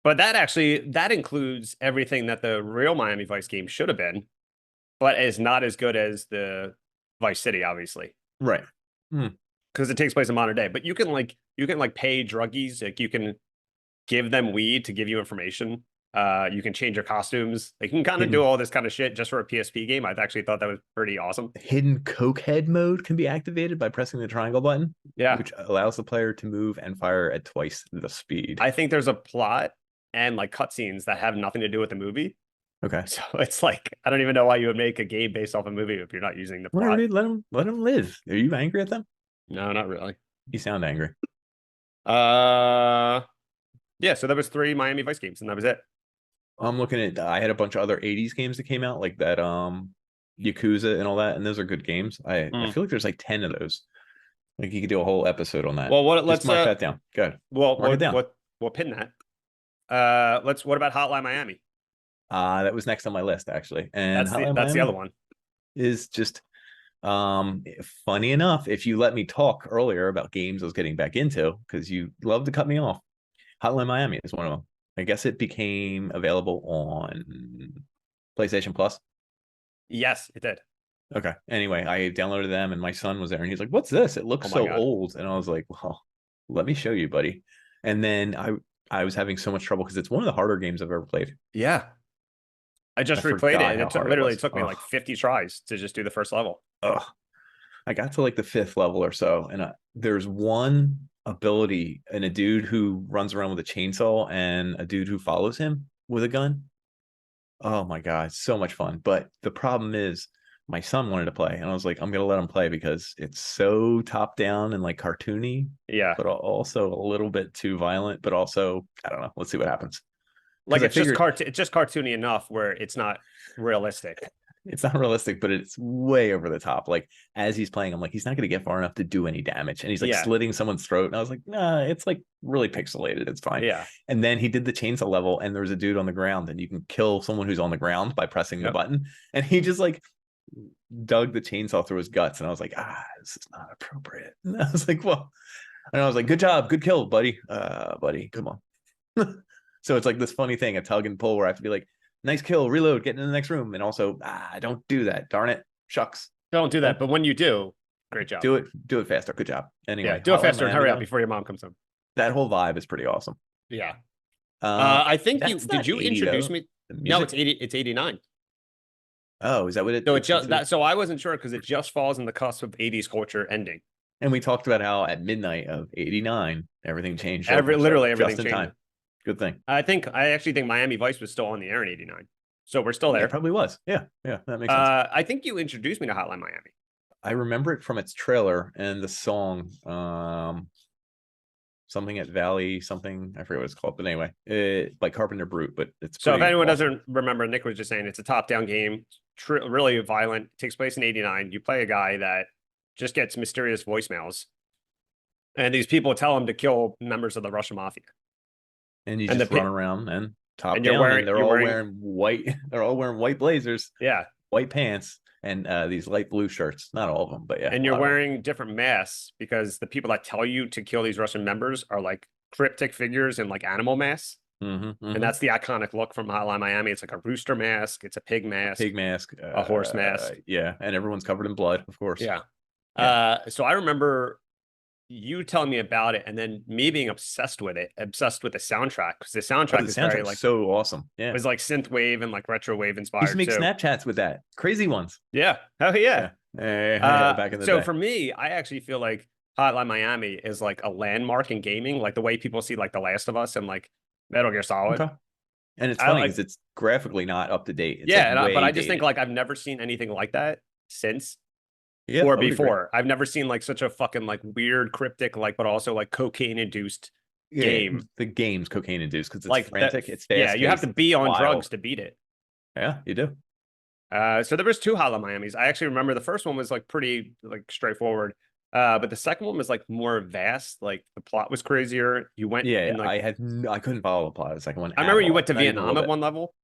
Speaker 1: But that includes everything that the real Miami Vice game should have been, but is not as good as the Vice City, obviously.
Speaker 2: Right.
Speaker 1: Because it takes place in modern day. But you can pay druggies, like you can give them weed to give you information. You can change your costumes. Like you can kind of do all this kind of shit just for a PSP game. I've actually thought that was pretty awesome.
Speaker 2: Hidden cokehead mode can be activated by pressing the triangle button.
Speaker 1: Yeah.
Speaker 2: Which allows the player to move and fire at twice the speed.
Speaker 1: I think there's a plot and like cutscenes that have nothing to do with the movie.
Speaker 2: Okay.
Speaker 1: So it's like, I don't even know why you would make a game based off a movie if you're not using the plot.
Speaker 2: Whatever, dude, let them live. Are you angry at them?
Speaker 1: No, not really.
Speaker 2: You sound angry.
Speaker 1: Yeah, so there was 3 Miami Vice games and that was it.
Speaker 2: I'm looking at I had a bunch of other 80s games that came out, like that Yakuza and all that, and those are good games. I feel like there's like 10 of those. Like you could do a whole episode on that.
Speaker 1: Well,
Speaker 2: let's mark that down. Good.
Speaker 1: Well,
Speaker 2: mark it down.
Speaker 1: We'll pin that. What about Hotline Miami?
Speaker 2: That was next on my list actually. And
Speaker 1: that's the other one.
Speaker 2: Is just funny enough, if you let me talk earlier about games I was getting back into, because you love to cut me off. Hotline Miami is one of them. I guess it became available on PlayStation Plus.
Speaker 1: Yes, it did.
Speaker 2: Okay. Anyway, I downloaded them and my son was there and he's like, "What's this? It looks so old." And I was like, "Well, let me show you, buddy." And then I was having so much trouble because it's one of the harder games I've ever played.
Speaker 1: Yeah. I just replayed it and it took me like 50 tries to just do the first level.
Speaker 2: I got to like the 5th level or so, and there's one ability and a dude who runs around with a chainsaw and a dude who follows him with a gun. Oh my god, so much fun. But the problem is my son wanted to play and I was like, I'm gonna let him play because it's so top down and like cartoony, but also a little bit too violent, but also I don't know, let's see what happens.
Speaker 1: Like it's just cartoony enough where it's not realistic.
Speaker 2: It's not realistic, but it's way over the top. Like as he's playing, I'm like, he's not going to get far enough to do any damage. And he's like slitting someone's throat. And I was like, nah, it's like really pixelated. It's fine.
Speaker 1: Yeah.
Speaker 2: And then he did the chainsaw level and there was a dude on the ground and you can kill someone who's on the ground by pressing the button. And he just like dug the chainsaw through his guts. And I was like, this is not appropriate. And I was like, well, and I was like, good job. Good kill, buddy. Buddy, come on. So it's like this funny thing, a tug and pull where I have to be like, nice kill, reload, get in the next room. And also, don't do that. Darn it. Shucks.
Speaker 1: Don't do that. But when you do, great job.
Speaker 2: Do it faster. Good job. Anyway.
Speaker 1: Do it faster and hurry up before your mom comes home.
Speaker 2: That whole vibe is pretty awesome.
Speaker 1: Yeah. I think did you introduce me? No, it's 89.
Speaker 2: Oh, is that what it
Speaker 1: is? So I wasn't sure because it just falls in the cusp of 80s culture ending.
Speaker 2: And we talked about how at midnight of 89, everything changed.
Speaker 1: Literally everything changed. Time.
Speaker 2: Good thing.
Speaker 1: I actually think Miami Vice was still on the air in 89. So we're still there.
Speaker 2: It probably was. Yeah. That makes sense.
Speaker 1: I think you introduced me to Hotline Miami.
Speaker 2: I remember it from its trailer and the song, something at Valley, something, I forget what it's called, but anyway, by Carpenter Brute, but it's
Speaker 1: so if anyone doesn't remember, Nick was just saying it's a top-down game, really violent, takes place in 89. You play a guy that just gets mysterious voicemails, and these people tell him to kill members of the Russian mafia.
Speaker 2: And you just run around and top down, and they're all wearing white. They're all wearing white blazers, white pants, and these light blue shirts. Not all of them, but yeah.
Speaker 1: And you're wearing different masks because the people that tell you to kill these Russian members are like cryptic figures in like animal masks. And that's the iconic look from Hotline Miami. It's like a rooster mask, it's a pig mask, a horse mask.
Speaker 2: And everyone's covered in blood, of course.
Speaker 1: So I remember you telling me about it, and then me being obsessed with it, obsessed with the soundtrack, because the
Speaker 2: Oh,
Speaker 1: soundtrack
Speaker 2: the
Speaker 1: is very
Speaker 2: soundtrack's
Speaker 1: like
Speaker 2: so awesome. Yeah.
Speaker 1: was like synthwave and like retro wave
Speaker 2: Used to
Speaker 1: inspired
Speaker 2: make
Speaker 1: too.
Speaker 2: Snapchats with that. Crazy ones.
Speaker 1: Yeah, hell yeah.
Speaker 2: Yeah, back in the
Speaker 1: So
Speaker 2: day.
Speaker 1: for me, I actually feel like Hotline Miami is like a landmark in gaming, like the way people see like The Last of Us and like Metal Gear Solid.
Speaker 2: Okay. And it's
Speaker 1: I
Speaker 2: funny
Speaker 1: like,
Speaker 2: because it's graphically not up to date. It's
Speaker 1: yeah,
Speaker 2: like
Speaker 1: but
Speaker 2: way
Speaker 1: I just think
Speaker 2: dated.
Speaker 1: like I've never seen anything like that since
Speaker 2: Yeah,
Speaker 1: or
Speaker 2: I would agree.
Speaker 1: before. I've never seen like such a fucking like weird, cryptic, like, but also like cocaine induced
Speaker 2: Yeah,
Speaker 1: game.
Speaker 2: the game's cocaine induced because it's
Speaker 1: Like that,
Speaker 2: frantic, it's
Speaker 1: yeah,
Speaker 2: fast
Speaker 1: you have
Speaker 2: paced,
Speaker 1: to
Speaker 2: it's
Speaker 1: be on drugs
Speaker 2: wild.
Speaker 1: to beat it.
Speaker 2: Yeah, you do.
Speaker 1: So there was two Hotline Miamis. I actually remember the first one was like pretty like straightforward. But the second one was like more vast. Like the plot was crazier. You went
Speaker 2: Yeah,
Speaker 1: in like
Speaker 2: I couldn't follow the plot of the second one
Speaker 1: I
Speaker 2: at
Speaker 1: remember you
Speaker 2: all.
Speaker 1: went to
Speaker 2: Not even a
Speaker 1: Vietnam
Speaker 2: little
Speaker 1: at
Speaker 2: bit.
Speaker 1: one level.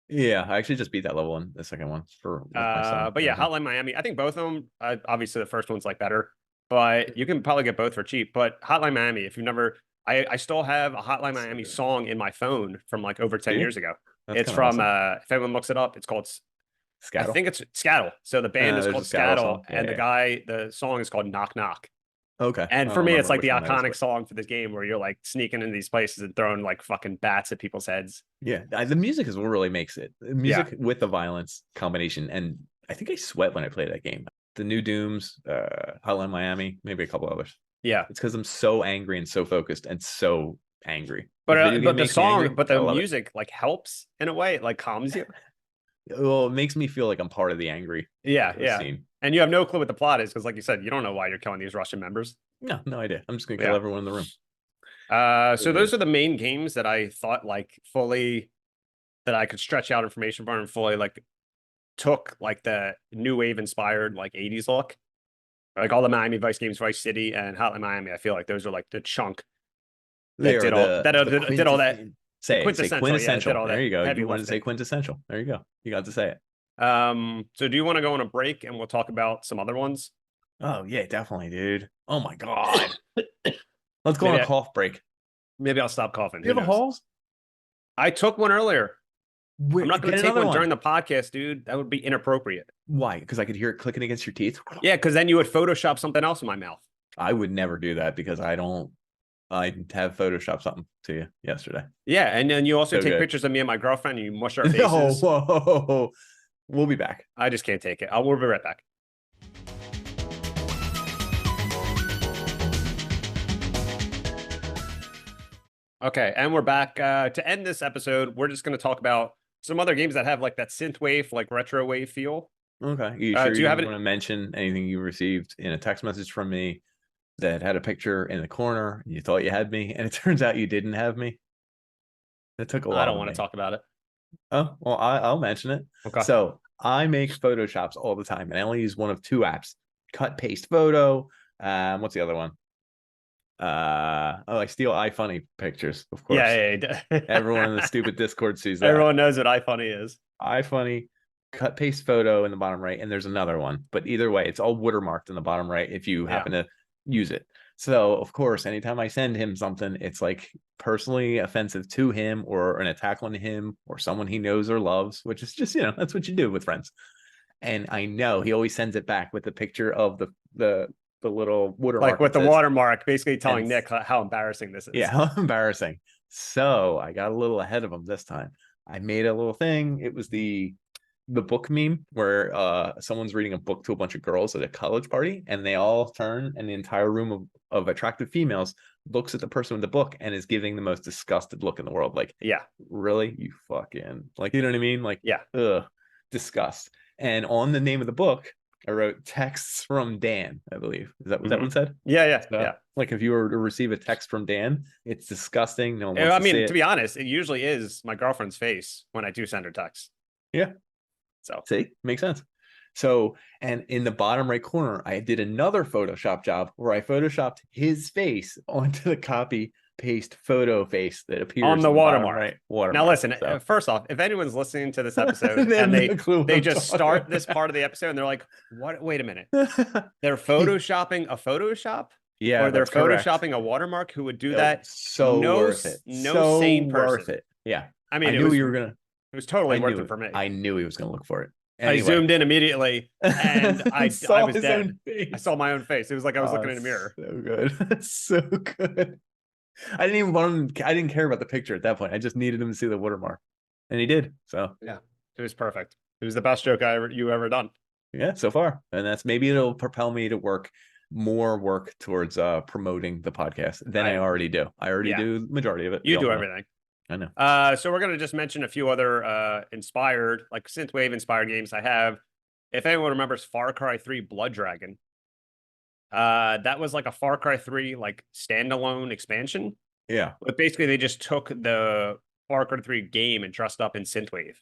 Speaker 2: Yeah, I actually just beat that level in the second one for with my son
Speaker 1: But
Speaker 2: and
Speaker 1: yeah,
Speaker 2: everything.
Speaker 1: Hotline Miami. I think both of them. Obviously, the first one's like better, but you can probably get both for cheap. But Hotline Miami, if you've never, I still have a Hotline
Speaker 2: So
Speaker 1: Miami
Speaker 2: good.
Speaker 1: song in my phone from like over
Speaker 2: Do
Speaker 1: 10
Speaker 2: you?
Speaker 1: years ago.
Speaker 2: That's
Speaker 1: It's
Speaker 2: kind of
Speaker 1: from
Speaker 2: awesome.
Speaker 1: if anyone looks it up, it's called I
Speaker 2: Scattle.
Speaker 1: think it's Scattle. So the band is
Speaker 2: There's a
Speaker 1: called
Speaker 2: Scattle
Speaker 1: Scattle,
Speaker 2: song. Yeah,
Speaker 1: and
Speaker 2: yeah.
Speaker 1: the song is called Knock Knock.
Speaker 2: Okay.
Speaker 1: And
Speaker 2: I
Speaker 1: for
Speaker 2: don't
Speaker 1: me, it's
Speaker 2: remember
Speaker 1: like the
Speaker 2: which one that is,
Speaker 1: iconic
Speaker 2: but
Speaker 1: song for this game where you're like sneaking into these places and throwing like fucking bats at people's heads.
Speaker 2: yeah, the music is what really makes it. The
Speaker 1: Yeah.
Speaker 2: music with the violence combination, and I think I sweat when I play that game. The new Dooms, Hotline Miami, maybe a couple others.
Speaker 1: Yeah.
Speaker 2: It's because I'm so angry and so focused and so angry.
Speaker 1: But
Speaker 2: If video game
Speaker 1: the
Speaker 2: makes me angry,
Speaker 1: but the
Speaker 2: gotta love it.
Speaker 1: music like helps in a way, it like calms you.
Speaker 2: Well, it makes me feel like I'm part of the angry
Speaker 1: Yeah.
Speaker 2: scene.
Speaker 1: And you have no clue what the plot is because, like you said, you don't know why you're killing these Russian members.
Speaker 2: No idea. I'm just gonna kill
Speaker 1: Yeah.
Speaker 2: everyone in the room.
Speaker 1: So those are the main games that I thought like fully that I could stretch out information for and fully like took like the new wave inspired like 80s look. Like all the Miami Vice games, Vice City and Hotline Miami. I feel like those are like the chunk
Speaker 2: They
Speaker 1: that
Speaker 2: are
Speaker 1: did all did all that.
Speaker 2: Say
Speaker 1: Quintessential,
Speaker 2: quintessential.
Speaker 1: yeah, did all
Speaker 2: There
Speaker 1: that
Speaker 2: you go.
Speaker 1: heavy
Speaker 2: You wanted to say
Speaker 1: lifting.
Speaker 2: quintessential. There you go. You got to say it.
Speaker 1: So do you want to go on a break and we'll talk about some other ones?
Speaker 2: Oh yeah, definitely, dude. Oh my god. Let's go on
Speaker 1: Maybe
Speaker 2: a cough break.
Speaker 1: Maybe I'll stop coughing.
Speaker 2: You
Speaker 1: Who
Speaker 2: have a
Speaker 1: knows?
Speaker 2: halls?
Speaker 1: I took one earlier. I'm not going
Speaker 2: Get
Speaker 1: to take
Speaker 2: another
Speaker 1: one during the podcast, dude. That would be inappropriate.
Speaker 2: Why? Because I could hear it clicking against your teeth.
Speaker 1: Yeah, because then you would Photoshop something else in my mouth.
Speaker 2: I would never do that because I have Photoshopped something to you yesterday.
Speaker 1: Yeah, and then you also
Speaker 2: So
Speaker 1: take
Speaker 2: good.
Speaker 1: pictures of me and my girlfriend and you mush our faces.
Speaker 2: No, whoa. We'll be back.
Speaker 1: I just can't take it. We'll be right back. Okay, and we're back. To end this episode, we're just going to talk about some other games that have like that synthwave, like retro wave feel.
Speaker 2: Okay. You
Speaker 1: do
Speaker 2: sure
Speaker 1: you
Speaker 2: you
Speaker 1: have
Speaker 2: want
Speaker 1: it?
Speaker 2: to mention anything you received in a text message from me that had a picture in the corner and you thought you had me, and it turns out you didn't have me? It took a lot.
Speaker 1: I don't
Speaker 2: of
Speaker 1: want to
Speaker 2: me.
Speaker 1: talk about it.
Speaker 2: Oh, well, I'll mention it.
Speaker 1: Okay.
Speaker 2: So I make Photoshops all the time, and I only use one of two apps: Cut Paste Photo. What's the other one? I steal iFunny pictures, of course.
Speaker 1: Yeah.
Speaker 2: Everyone in the stupid Discord sees that.
Speaker 1: Everyone knows what iFunny is.
Speaker 2: iFunny, Cut Paste Photo in the bottom right, and there's another one. But either way, it's all watermarked in the bottom right if you happen to use it. So, of course, anytime I send him something, it's like personally offensive to him or an attack on him or someone he knows or loves, which is just, that's what you do with friends. And I know he always sends it back with the picture of the little watermark.
Speaker 1: Like with the watermark, basically telling Nick how embarrassing this is.
Speaker 2: Yeah, how embarrassing. So I got a little ahead of him this time. I made a little thing. It was the book meme where someone's reading a book to a bunch of girls at a college party, and they all turn, and the entire room of attractive females looks at the person with the book and is giving the most disgusted look in the world. Like,
Speaker 1: yeah,
Speaker 2: really? You fucking, like, you know what I mean? Like,
Speaker 1: yeah,
Speaker 2: disgust. And on the name of the book, I wrote texts from Dan, I believe. Was that one said?
Speaker 1: Yeah.
Speaker 2: Like if you were to receive a text from Dan, it's disgusting. No one wants
Speaker 1: I
Speaker 2: to
Speaker 1: mean,
Speaker 2: see it.
Speaker 1: to be honest, it usually is my girlfriend's face when I do send her texts.
Speaker 2: Yeah.
Speaker 1: So
Speaker 2: see, makes sense. So, and in the bottom right corner, I did another Photoshop job where I Photoshopped his face onto the copy paste photo face that appears
Speaker 1: on the watermark.
Speaker 2: Right, watermark.
Speaker 1: Now, listen, first off, if anyone's listening to this episode and they just start this part of the episode and they're like, "What? Wait a minute, they're photoshopping a Photoshop."
Speaker 2: Yeah,
Speaker 1: or they're photoshopping
Speaker 2: correct.
Speaker 1: a watermark. Who would do that?
Speaker 2: So worth it.
Speaker 1: No sane person.
Speaker 2: Worth it. Yeah,
Speaker 1: I mean,
Speaker 2: I knew you were gonna.
Speaker 1: It was totally worth it for me.
Speaker 2: I knew he was gonna look for it.
Speaker 1: I zoomed in immediately and I
Speaker 2: saw
Speaker 1: was
Speaker 2: his
Speaker 1: dead.
Speaker 2: own face.
Speaker 1: I saw my own face. It was like I was looking in a mirror.
Speaker 2: So good. So good. I didn't even want him. I didn't care about the picture at that point. I just needed him to see the watermark, and he did. So
Speaker 1: yeah, it was perfect. It was the best joke you ever done.
Speaker 2: Yeah, so far, and that's maybe it'll propel me to more work towards promoting the podcast than I already do. I already do the majority of it.
Speaker 1: You do everything.
Speaker 2: I know.
Speaker 1: So we're gonna just mention a few other inspired, like synthwave inspired games I have. If anyone remembers Far Cry 3 Blood Dragon, that was like a Far Cry 3 like standalone expansion.
Speaker 2: Yeah.
Speaker 1: But basically they just took the Far Cry 3 game and dressed up in synthwave.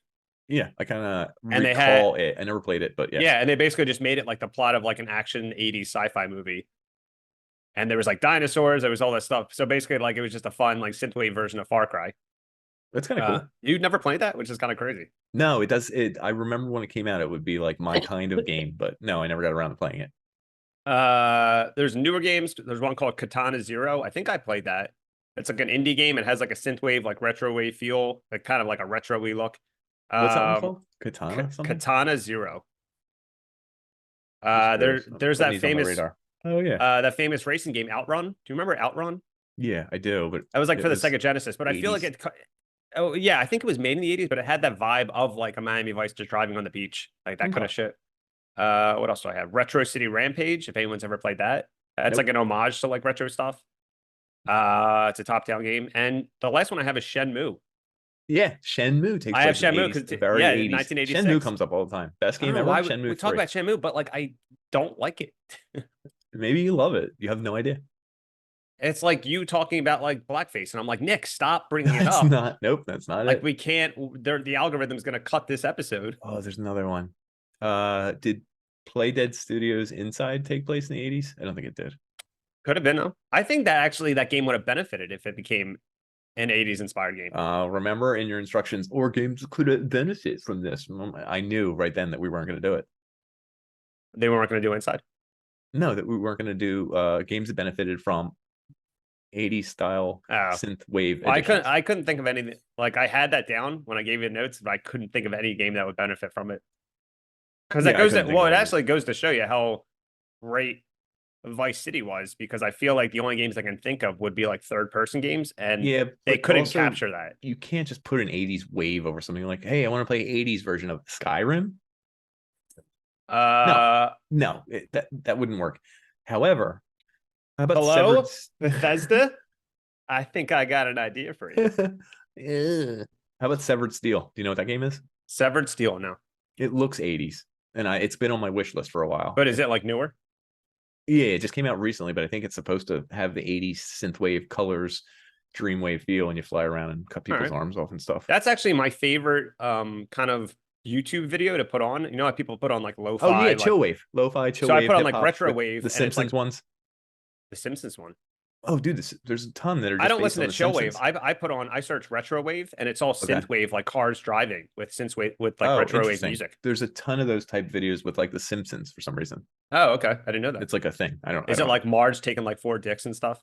Speaker 2: Yeah, I kind of recall it. I never played it, but yes.
Speaker 1: Yeah, and they basically just made it like the plot of like an action 80s sci-fi movie. And there was like dinosaurs, there was all that stuff. So basically like it was just a fun like synthwave version of Far Cry.
Speaker 2: That's kind of cool.
Speaker 1: You'd never played that, which is kind of crazy.
Speaker 2: No, it does. I remember when it came out, it would be like my kind of game, but no, I never got around to playing it.
Speaker 1: There's newer games. There's one called Katana Zero. I think I played that. It's like an indie game. It has like a synthwave, like retro wave feel, like kind of like a retro-y look.
Speaker 2: What's that one called? Katana?
Speaker 1: Katana Zero. There's that famous.
Speaker 2: Oh yeah.
Speaker 1: That famous racing game Outrun. Do you remember Outrun?
Speaker 2: Yeah, I do. But
Speaker 1: that was like for the Sega Genesis. But 80s. I feel like it. Oh yeah, I think it was made in the 80s, but it had that vibe of like a Miami Vice just driving on the beach, like that kind of shit. What else do I have? Retro City Rampage. If anyone's ever played that, it's like an homage to like retro stuff. It's a top-down game, and the last one I have is Shenmue.
Speaker 2: Yeah, Shenmue takes.
Speaker 1: I have Shenmue because 1986.
Speaker 2: Shenmue comes up all the time. Best game ever. Shenmue.
Speaker 1: We talk about Shenmue, but like I don't like it.
Speaker 2: Maybe you love it. You have no idea.
Speaker 1: It's like you talking about like blackface, and I'm like, Nick, stop bringing it up.
Speaker 2: Nope, that's not
Speaker 1: like
Speaker 2: it.
Speaker 1: we can't. The algorithm's gonna cut this episode.
Speaker 2: Oh, there's another one. Did Play Dead Studios Inside take place in the 80s? I don't think it did.
Speaker 1: Could have been though. I think that actually that game would have benefited if it became an 80s inspired game.
Speaker 2: Remember in your instructions, or games could benefit from this. I knew right then that we weren't going to do it.
Speaker 1: They weren't going to do Inside?
Speaker 2: No, that we weren't going to do games that benefited from 80s style synthwave.
Speaker 1: Well, I couldn't think of anything. Like I had that down when I gave you notes, but I couldn't think of any game that would benefit from it. Because that goes it actually goes to show you how great Vice City was, because I feel like the only games I can think of would be like third person games, and they couldn't capture that.
Speaker 2: You can't just put an 80s wave over something like, hey, I want to play 80s version of Skyrim. No, that wouldn't work. However, how about
Speaker 1: Bethesda? I think I got an idea for you.
Speaker 2: How about Severed Steel? Do you know what that game is?
Speaker 1: Severed Steel, no.
Speaker 2: It looks 80s, and it's been on my wish list for a while.
Speaker 1: But is it like newer?
Speaker 2: Yeah, it just came out recently, but I think it's supposed to have the 80s synthwave colors, dreamwave feel, and you fly around and cut people's arms off and stuff.
Speaker 1: That's actually my favorite kind of YouTube video to put on. You know how people put on like lo-fi?
Speaker 2: Oh yeah, chill wave. Lo-fi, chill wave.
Speaker 1: So I put on like retro wave.
Speaker 2: The Simpsons ones.
Speaker 1: The Simpsons one.
Speaker 2: Oh, dude, there's a ton that are just
Speaker 1: I don't listen to chill wave.
Speaker 2: I
Speaker 1: search retro wave, and it's all synth wave, like cars driving with synthwave with like retro wave music.
Speaker 2: There's a ton of those type videos with like the Simpsons for some reason.
Speaker 1: Oh, okay. I didn't know that.
Speaker 2: It's like a thing.
Speaker 1: Is it like Marge taking like 4 dicks and stuff?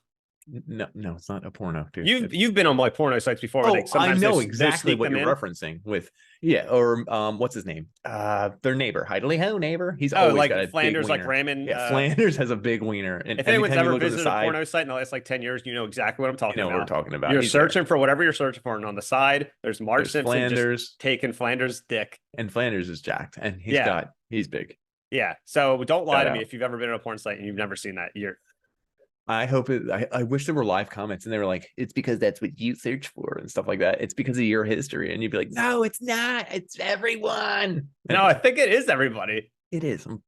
Speaker 2: No, it's not a porno, dude.
Speaker 1: You've been on like porno sites before.
Speaker 2: Oh, I know exactly what you're referencing with. Yeah, or what's his name? Their neighbor, Heidely Ho neighbor. He's always
Speaker 1: like
Speaker 2: got a
Speaker 1: Flanders,
Speaker 2: big
Speaker 1: like ramming.
Speaker 2: Yeah, Flanders has a big wiener. And
Speaker 1: if anyone's ever visited a porno site in the last like 10 years, you know exactly what I'm talking about.
Speaker 2: What we're talking about.
Speaker 1: You're searching for whatever you're searching for, and on the side, there's Marge Simpson
Speaker 2: Flanders
Speaker 1: just taking Flanders' dick.
Speaker 2: And Flanders is jacked, and he's big.
Speaker 1: Yeah, so don't lie to me if you've ever been on a porn site and you've never seen that.
Speaker 2: I hope I wish there were live comments and they were like, it's because that's what you search for and stuff like that. It's because of your history. And you'd be like, no, it's not. It's everyone.
Speaker 1: No, I think it is everybody.
Speaker 2: It is. I'm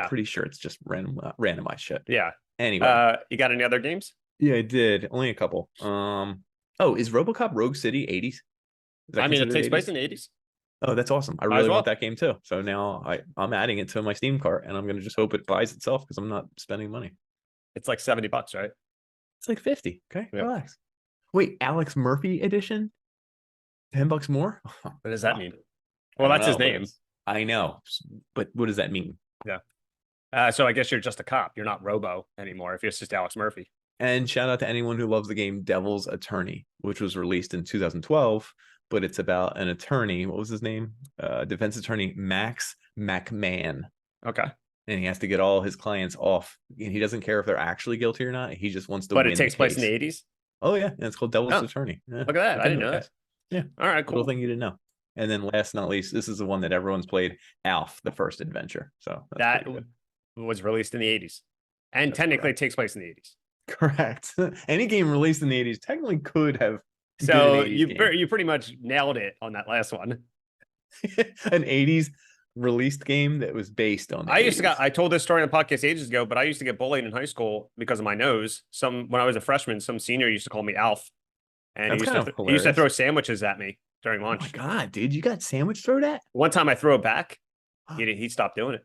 Speaker 2: pretty sure it's just randomized shit.
Speaker 1: Yeah.
Speaker 2: Anyway.
Speaker 1: You got any other games?
Speaker 2: Yeah, I did. Only a couple. Is RoboCop Rogue City 80s?
Speaker 1: I mean, it takes place in the 80s.
Speaker 2: Oh, that's awesome. I really want that game too. So now I'm adding it to my Steam cart, and I'm going to just hope it buys itself because I'm not spending money.
Speaker 1: It's like $70, right?
Speaker 2: It's like 50. Okay, relax. Wait, Alex Murphy edition? $10 more?
Speaker 1: What does that mean? Well, that's his name.
Speaker 2: I know, but what does that mean?
Speaker 1: Yeah. So I guess you're just a cop. You're not Robo anymore if it's just Alex Murphy.
Speaker 2: And shout out to anyone who loves the game Devil's Attorney, which was released in 2012, but it's about an attorney. What was his name? Defense attorney Max McMahon.
Speaker 1: Okay.
Speaker 2: And he has to get all his clients off. And he doesn't care if they're actually guilty or not. He just wants to
Speaker 1: But
Speaker 2: win
Speaker 1: it takes
Speaker 2: the
Speaker 1: place in
Speaker 2: case.
Speaker 1: the 80s.
Speaker 2: Oh, yeah. And it's called Devil's
Speaker 1: Oh,
Speaker 2: Attorney. Yeah.
Speaker 1: Look at that. I didn't know that.
Speaker 2: Yeah.
Speaker 1: All right, cool.
Speaker 2: Little thing you didn't know. And then last but not least, this is the one that everyone's played, Alf, the First Adventure. So
Speaker 1: That was released in the 80s. And
Speaker 2: That's
Speaker 1: technically
Speaker 2: correct.
Speaker 1: it takes place in the 80s.
Speaker 2: Correct. Any game released in the 80s technically could have
Speaker 1: So
Speaker 2: been an 80s game.
Speaker 1: you pretty much nailed it on that last one.
Speaker 2: An 80s released game that was based on the
Speaker 1: I told this story on the podcast ages ago, but I used to get bullied in high school because of my nose. When I was a freshman, some senior used to call me Alf. And
Speaker 2: That's
Speaker 1: he
Speaker 2: kind of
Speaker 1: used to
Speaker 2: hilarious.
Speaker 1: throw sandwiches at me during
Speaker 2: Oh
Speaker 1: lunch.
Speaker 2: my God, dude, you got sandwich thrown at?
Speaker 1: One time I threw it back. He stopped doing it.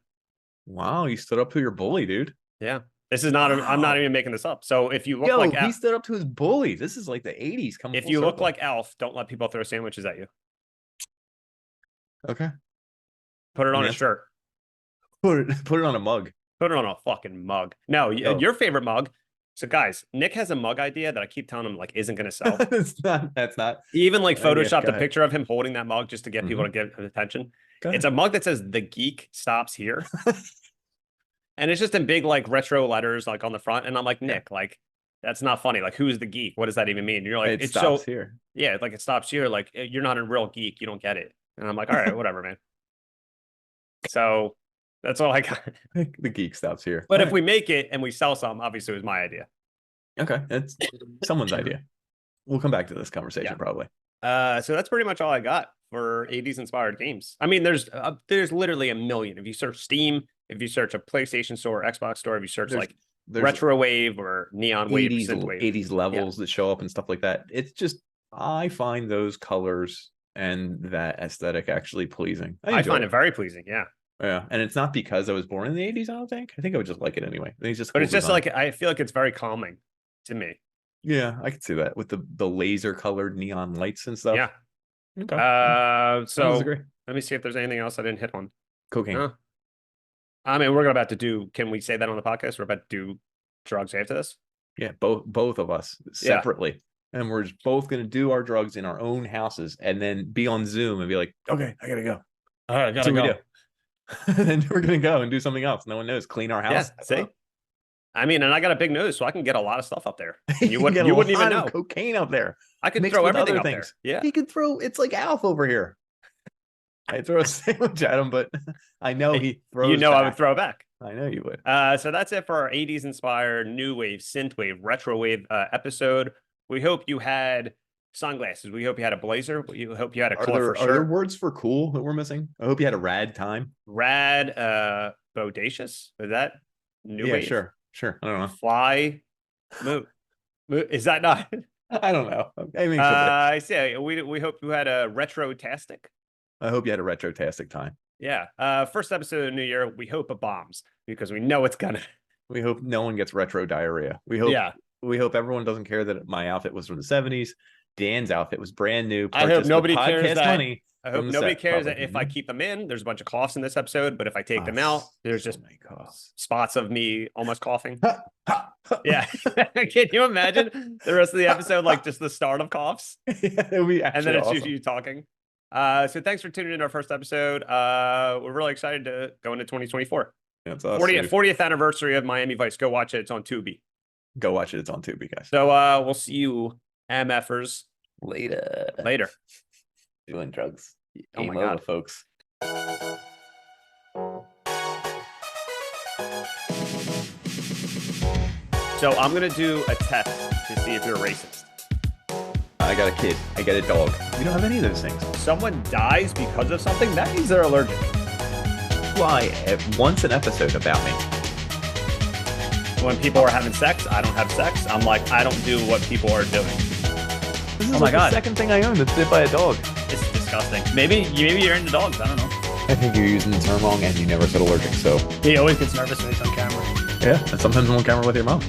Speaker 2: Wow, you stood up to your bully, dude.
Speaker 1: Yeah. This is not, I'm not
Speaker 2: Wow.
Speaker 1: even making this up. So if you look
Speaker 2: Yo,
Speaker 1: like
Speaker 2: he stood up to his bully. This is like the 80s.
Speaker 1: if you look like Alf, don't let people throw sandwiches at you.
Speaker 2: Okay.
Speaker 1: Put it on a
Speaker 2: Yes.
Speaker 1: shirt.
Speaker 2: Put it on a mug.
Speaker 1: Put it on a fucking mug. No,
Speaker 2: Yo.
Speaker 1: your favorite mug. So guys, Nick has a mug idea that I keep telling him like isn't going to sell.
Speaker 2: That's not.
Speaker 1: He even like
Speaker 2: Good idea.
Speaker 1: photoshopped
Speaker 2: Go
Speaker 1: a
Speaker 2: ahead.
Speaker 1: picture of him holding that mug just to get people to give attention.
Speaker 2: Go
Speaker 1: It's
Speaker 2: ahead.
Speaker 1: a mug that says "The Geek Stops Here," and it's just in big like retro letters like on the front. And I'm like, Nick, like that's not funny. Like, who's the geek? What does that even mean? And you're like,
Speaker 2: It
Speaker 1: it's
Speaker 2: stops
Speaker 1: so
Speaker 2: here.
Speaker 1: yeah, like it stops here. Like you're not a real geek. You don't get it. And I'm like, all right, whatever, man. So that's all I got.
Speaker 2: The geek stops here.
Speaker 1: But
Speaker 2: All
Speaker 1: if we make it and we sell some, obviously it was my idea.
Speaker 2: right. Okay, it's someone's idea. We'll come back to this conversation
Speaker 1: Yeah.
Speaker 2: probably.
Speaker 1: So that's pretty much all I got for 80s inspired games. I mean, there's literally a million. If you search Steam, if you search a PlayStation store, Xbox store, if you search
Speaker 2: There's-
Speaker 1: like
Speaker 2: There's
Speaker 1: Retro Wave or Neon Wave,
Speaker 2: 80s,
Speaker 1: Synthwave.
Speaker 2: 80s levels that show up and stuff like that. It's just I find those colors and that aesthetic actually pleasing.
Speaker 1: I
Speaker 2: enjoy
Speaker 1: find it very pleasing. Yeah.
Speaker 2: Yeah, and it's not because I was born in the 80s, I don't think. I think I would just like it anyway. I think it's just
Speaker 1: But
Speaker 2: cool
Speaker 1: it's just
Speaker 2: design.
Speaker 1: like, I feel like it's very calming to me.
Speaker 2: Yeah, I could see that with the laser colored neon lights and stuff.
Speaker 1: Yeah.
Speaker 2: Okay.
Speaker 1: So
Speaker 2: disagree.
Speaker 1: let me see if there's anything else I didn't hit on.
Speaker 2: Cocaine.
Speaker 1: Huh. I mean, we're about to do, can we say that on the podcast? We're about to do drugs after this.
Speaker 2: Yeah, both of us separately. And we're just both gonna do our drugs in our own houses and then be on Zoom and be like, okay, I gotta go.
Speaker 1: All right,
Speaker 2: That's what we do. And then we're gonna go and do something else. No one knows. Clean our house.
Speaker 1: Yeah, see? I mean, and I got a big nose, so I can get a lot of stuff up there.
Speaker 2: You
Speaker 1: wouldn't even
Speaker 2: lot
Speaker 1: know.
Speaker 2: of cocaine up there.
Speaker 1: I could
Speaker 2: mixed
Speaker 1: throw
Speaker 2: with
Speaker 1: everything
Speaker 2: other
Speaker 1: up
Speaker 2: things.
Speaker 1: there. Yeah.
Speaker 2: He could throw. It's like Alf over here. I throw a sandwich at him, but I know he throws.
Speaker 1: You know I would
Speaker 2: back.
Speaker 1: throw back.
Speaker 2: I know you would.
Speaker 1: So that's it for our 80s inspired new wave, synthwave, retro wave episode. We hope you had sunglasses. We hope you had a blazer. We hope you had a
Speaker 2: Are
Speaker 1: colorful
Speaker 2: there
Speaker 1: shirt.
Speaker 2: words for cool that we're missing? I hope you had a rad time.
Speaker 1: Rad, bodacious. Is that new
Speaker 2: Yeah,
Speaker 1: wave?
Speaker 2: sure. I don't know.
Speaker 1: Fly, move. Is that not?
Speaker 2: I don't know. I mean,
Speaker 1: I say we hope you had a retro-tastic.
Speaker 2: I hope you had a retro-tastic time.
Speaker 1: Yeah. First episode of the new year. We hope it bombs because we know it's gonna.
Speaker 2: We hope no one gets retro diarrhea. We hope.
Speaker 1: Yeah.
Speaker 2: We hope everyone doesn't care that my outfit was from the 70s. Dan's outfit was brand new.
Speaker 1: I hope
Speaker 2: purchased with
Speaker 1: nobody cares
Speaker 2: podcast
Speaker 1: that-
Speaker 2: money.
Speaker 1: I hope
Speaker 2: From the
Speaker 1: nobody
Speaker 2: set,
Speaker 1: cares
Speaker 2: probably.
Speaker 1: that if I keep them in, there's a bunch of coughs in this episode. But if I take them
Speaker 2: Ah,
Speaker 1: out, there's
Speaker 2: so
Speaker 1: just
Speaker 2: many coughs.
Speaker 1: spots of me almost coughing.
Speaker 2: Ha, ha.
Speaker 1: Yeah. Can you imagine the rest of the episode, like just the start of coughs?
Speaker 2: Yeah, it would be
Speaker 1: And then it's
Speaker 2: awesome.
Speaker 1: just you talking. So thanks for tuning in to our first episode. We're really excited to go into 2024.
Speaker 2: That's awesome.
Speaker 1: 40th anniversary of Miami Vice. Go watch it. It's on Tubi.
Speaker 2: Go watch it. It's on Tubi, guys.
Speaker 1: So we'll see you MFers
Speaker 2: Later.
Speaker 1: later.
Speaker 2: Doing drugs.
Speaker 1: Oh my
Speaker 2: Game over,
Speaker 1: God.
Speaker 2: folks.
Speaker 1: So I'm going to do a test to see if you're racist.
Speaker 2: I got a kid. I got a dog. You don't have any of those things.
Speaker 1: Someone dies because of something, that means they're allergic.
Speaker 2: Why? Once an episode about me.
Speaker 1: When people are having sex, I don't have sex. I'm like, I don't do what people are doing.
Speaker 2: This is
Speaker 1: Oh my
Speaker 2: like
Speaker 1: God.
Speaker 2: the second thing I own that's bit by a dog.
Speaker 1: It's disgusting. Maybe you're into dogs. I don't know.
Speaker 2: I think you're using the term wrong and you never said allergic, so
Speaker 3: He always gets nervous when he's on camera.
Speaker 2: yeah. And sometimes I'm on camera with your mom.